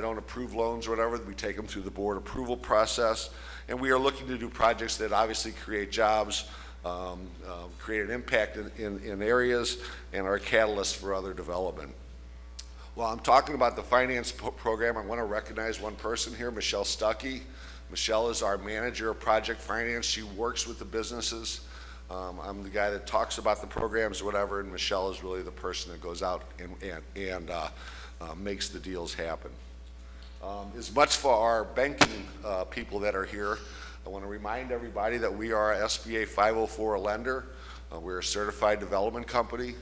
Speaker 11: don't approve loans or whatever. We take them through the board approval process, and we are looking to do projects that obviously create jobs, create an impact in areas, and are a catalyst for other development. While I'm talking about the finance program, I want to recognize one person here, Michelle Stuckey. Michelle is our manager of project finance. She works with the businesses. I'm the guy that talks about the programs or whatever, and Michelle is really the person that goes out and makes the deals happen. As much for our banking people that are here, I want to remind everybody that we are a SBA 504 lender. We're a certified development company.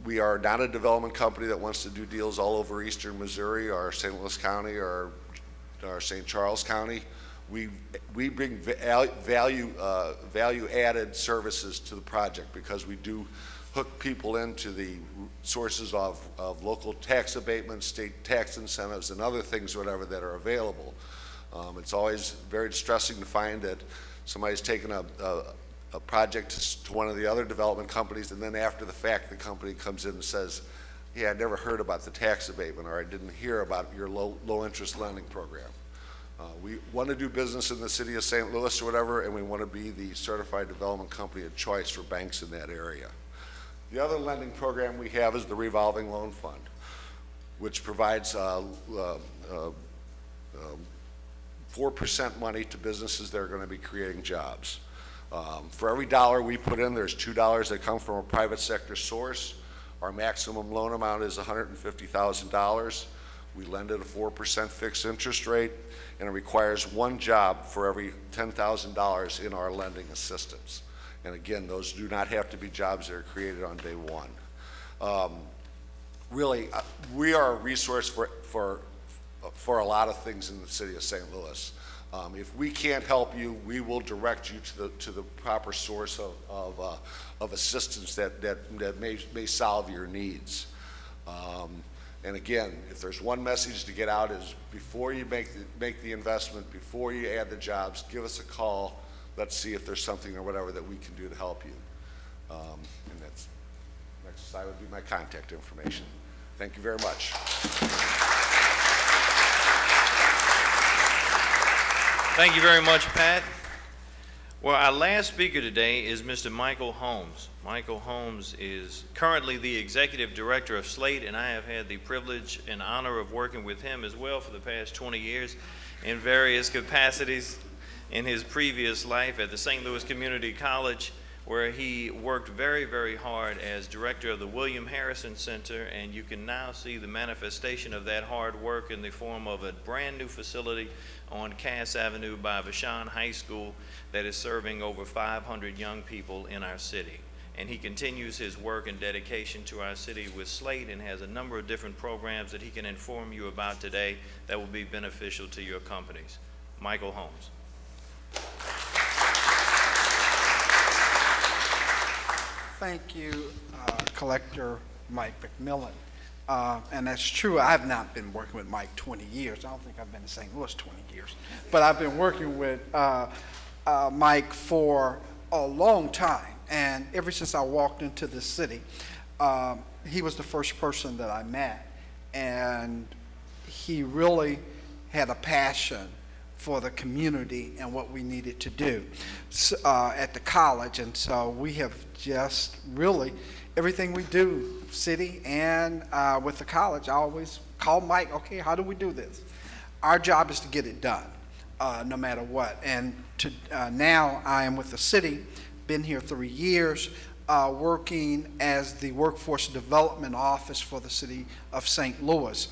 Speaker 11: We are not a development company that wants to do deals all over eastern Missouri or St. Louis County or St. Charles County. We bring value-added services to the project because we do hook people into the sources of local tax abatements, state tax incentives, and other things, whatever, that are available. It's always very distressing to find that somebody's taken a project to one of the other development companies, and then after the fact, the company comes in and says, yeah, I never heard about the tax abatement, or I didn't hear about your low interest lending program. We want to do business in the city of St. Louis or whatever, and we want to be the certified development company of choice for banks in that area. The other lending program we have is the revolving loan fund, which provides 4% money to businesses that are going to be creating jobs. For every dollar we put in, there's $2 that come from a private sector source. Our maximum loan amount is $150,000. We lend at a 4% fixed interest rate, and it requires one job for every $10,000 in our lending assistance. And again, those do not have to be jobs that are created on day one. Really, we are a resource for a lot of things in the city of St. Louis. If we can't help you, we will direct you to the proper source of assistance that may solve your needs. And again, if there's one message to get out is before you make the investment, before you add the jobs, give us a call. Let's see if there's something or whatever that we can do to help you. And that's next slide would be my contact information. Thank you very much.
Speaker 2: Thank you very much, Pat. Well, our last speaker today is Mr. Michael Holmes. Michael Holmes is currently the Executive Director of Slate, and I have had the privilege and honor of working with him as well for the past 20 years in various capacities in his previous life at the St. Louis Community College, where he worked very, very hard as director of the William Harrison Center, and you can now see the manifestation of that hard work in the form of a brand new facility on Cass Avenue by Vashon High School that is serving over 500 young people in our city. And he continues his work and dedication to our city with Slate and has a number of different programs that he can inform you about today that will be beneficial to your companies. Michael Holmes.
Speaker 12: Thank you, Collector Mike McMillan. And that's true, I have not been working with Mike 20 years. I don't think I've been in St. Louis 20 years. But I've been working with Mike for a long time. And ever since I walked into the city, he was the first person that I met. And he really had a passion for the community and what we needed to do at the college. And so we have just really, everything we do, city and with the college, I always call Mike, okay, how do we do this? Our job is to get it done, no matter what. And now I am with the city, been here 3 years, working as the Workforce Development Office for the city of St. Louis.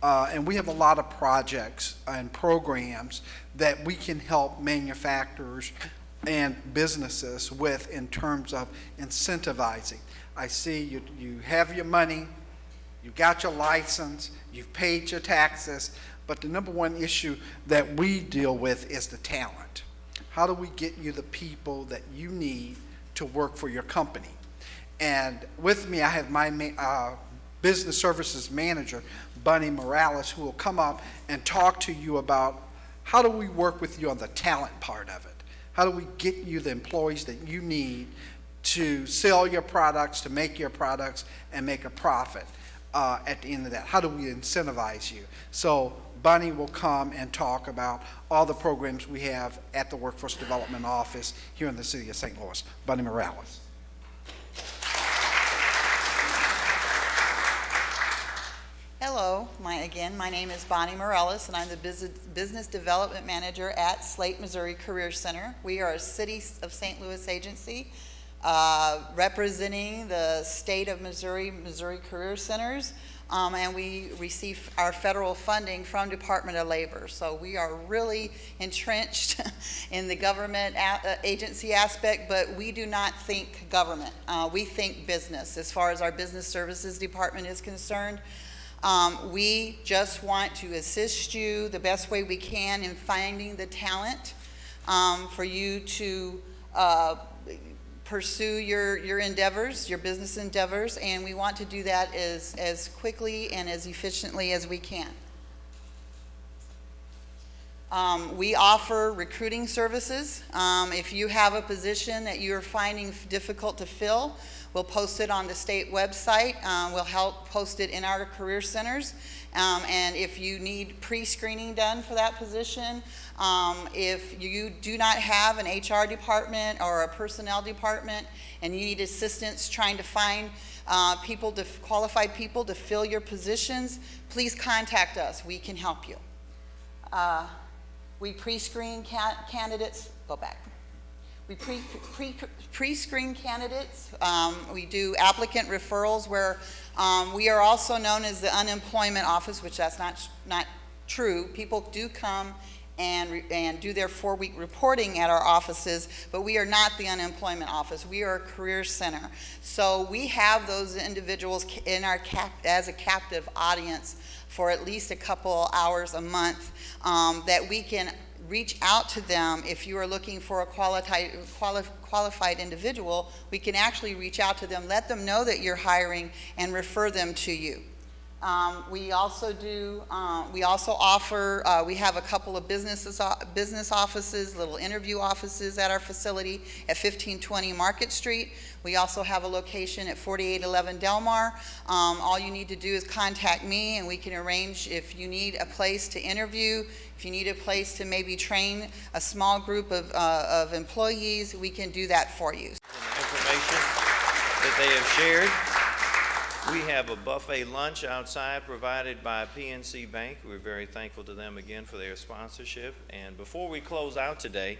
Speaker 12: And we have a lot of projects and programs that we can help manufacturers and businesses with in terms of incentivizing. I see you have your money, you got your license, you've paid your taxes, but the number one issue that we deal with is the talent. How do we get you the people that you need to work for your company? And with me, I have my business services manager, Bunny Morales, who will come up and talk to you about how do we work with you on the talent part of it? How do we get you the employees that you need to sell your products, to make your products, and make a profit at the end of that? How do we incentivize you? So Bunny will come and talk about all the programs we have at the Workforce Development Office here in the city of St. Louis. Bunny Morales.
Speaker 13: Hello, my name is Bonnie Morales, and I'm the Business Development Manager at Slate, Missouri Career Center. We are a City of St. Louis agency representing the state of Missouri Career Centers, and we receive our federal funding from Department of Labor. So we are really entrenched in the government agency aspect, but we do not think government. We think business as far as our business services department is concerned. We just want to assist you the best way we can in finding the talent for you to pursue your endeavors, your business endeavors, and we want to do that as quickly and as efficiently as we can. We offer recruiting services. If you have a position that you're finding difficult to fill, we'll post it on the state website. We'll help post it in our career centers. And if you need pre-screening done for that position, if you do not have an HR department or a personnel department and you need assistance trying to find qualified people to fill your positions, please contact us. We can help you. We pre-screen candidates. Go back. We pre-screen candidates. We do applicant referrals where we are also known as the unemployment office, which that's not true. People do come and do their 4-week reporting at our offices, but we are not the unemployment office. We are a career center. So we have those individuals in our as a captive audience for at least a couple hours a month that we can reach out to them. If you are looking for a qualified individual, we can actually reach out to them, let them know that you're hiring, and refer them to you. We also offer, we have a couple of business offices, little interview offices at our facility at 1520 Market Street. We also have a location at 4811 Delmar. All you need to do is contact me and we can arrange if you need a place to interview, if you need a place to maybe train a small group of employees, we can do that for you.
Speaker 2: Information that they have shared. We have a buffet lunch outside provided by PNC Bank. We're very thankful to them again for their sponsorship. And before we close out today,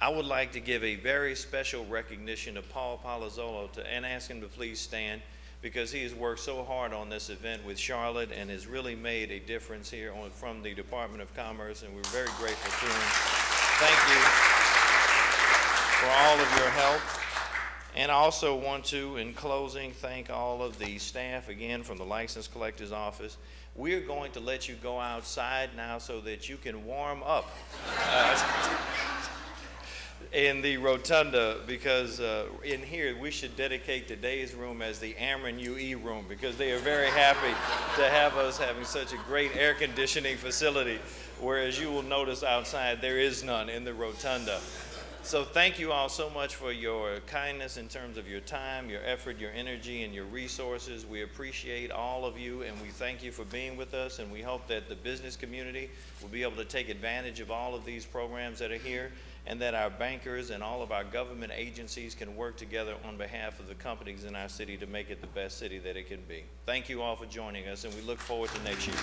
Speaker 2: I would like to give a very special recognition to Paul Palazzolo and ask him to please stand, because he has worked so hard on this event with Charlotte and has really made a difference here from the Department of Commerce, and we're very grateful to him. Thank you for all of your help. And I also want to, in closing, thank all of the staff again from the License Collector's Office. We're going to let you go outside now so that you can warm up in the rotunda, because in here we should dedicate today's room as the Ameren UE room, because they are very happy to have us having such a great air conditioning facility, whereas you will notice outside there is none in the rotunda. So thank you all so much for your kindness in terms of your time, your effort, your energy, and your resources. We appreciate all of you, and we thank you for being with us, and we hope that the business community will be able to take advantage of all of these programs that are here, and that our bankers and all of our government agencies can work together on behalf of the companies in our city to make it the best city that it can be. Thank you all for joining us, and we look forward to next year.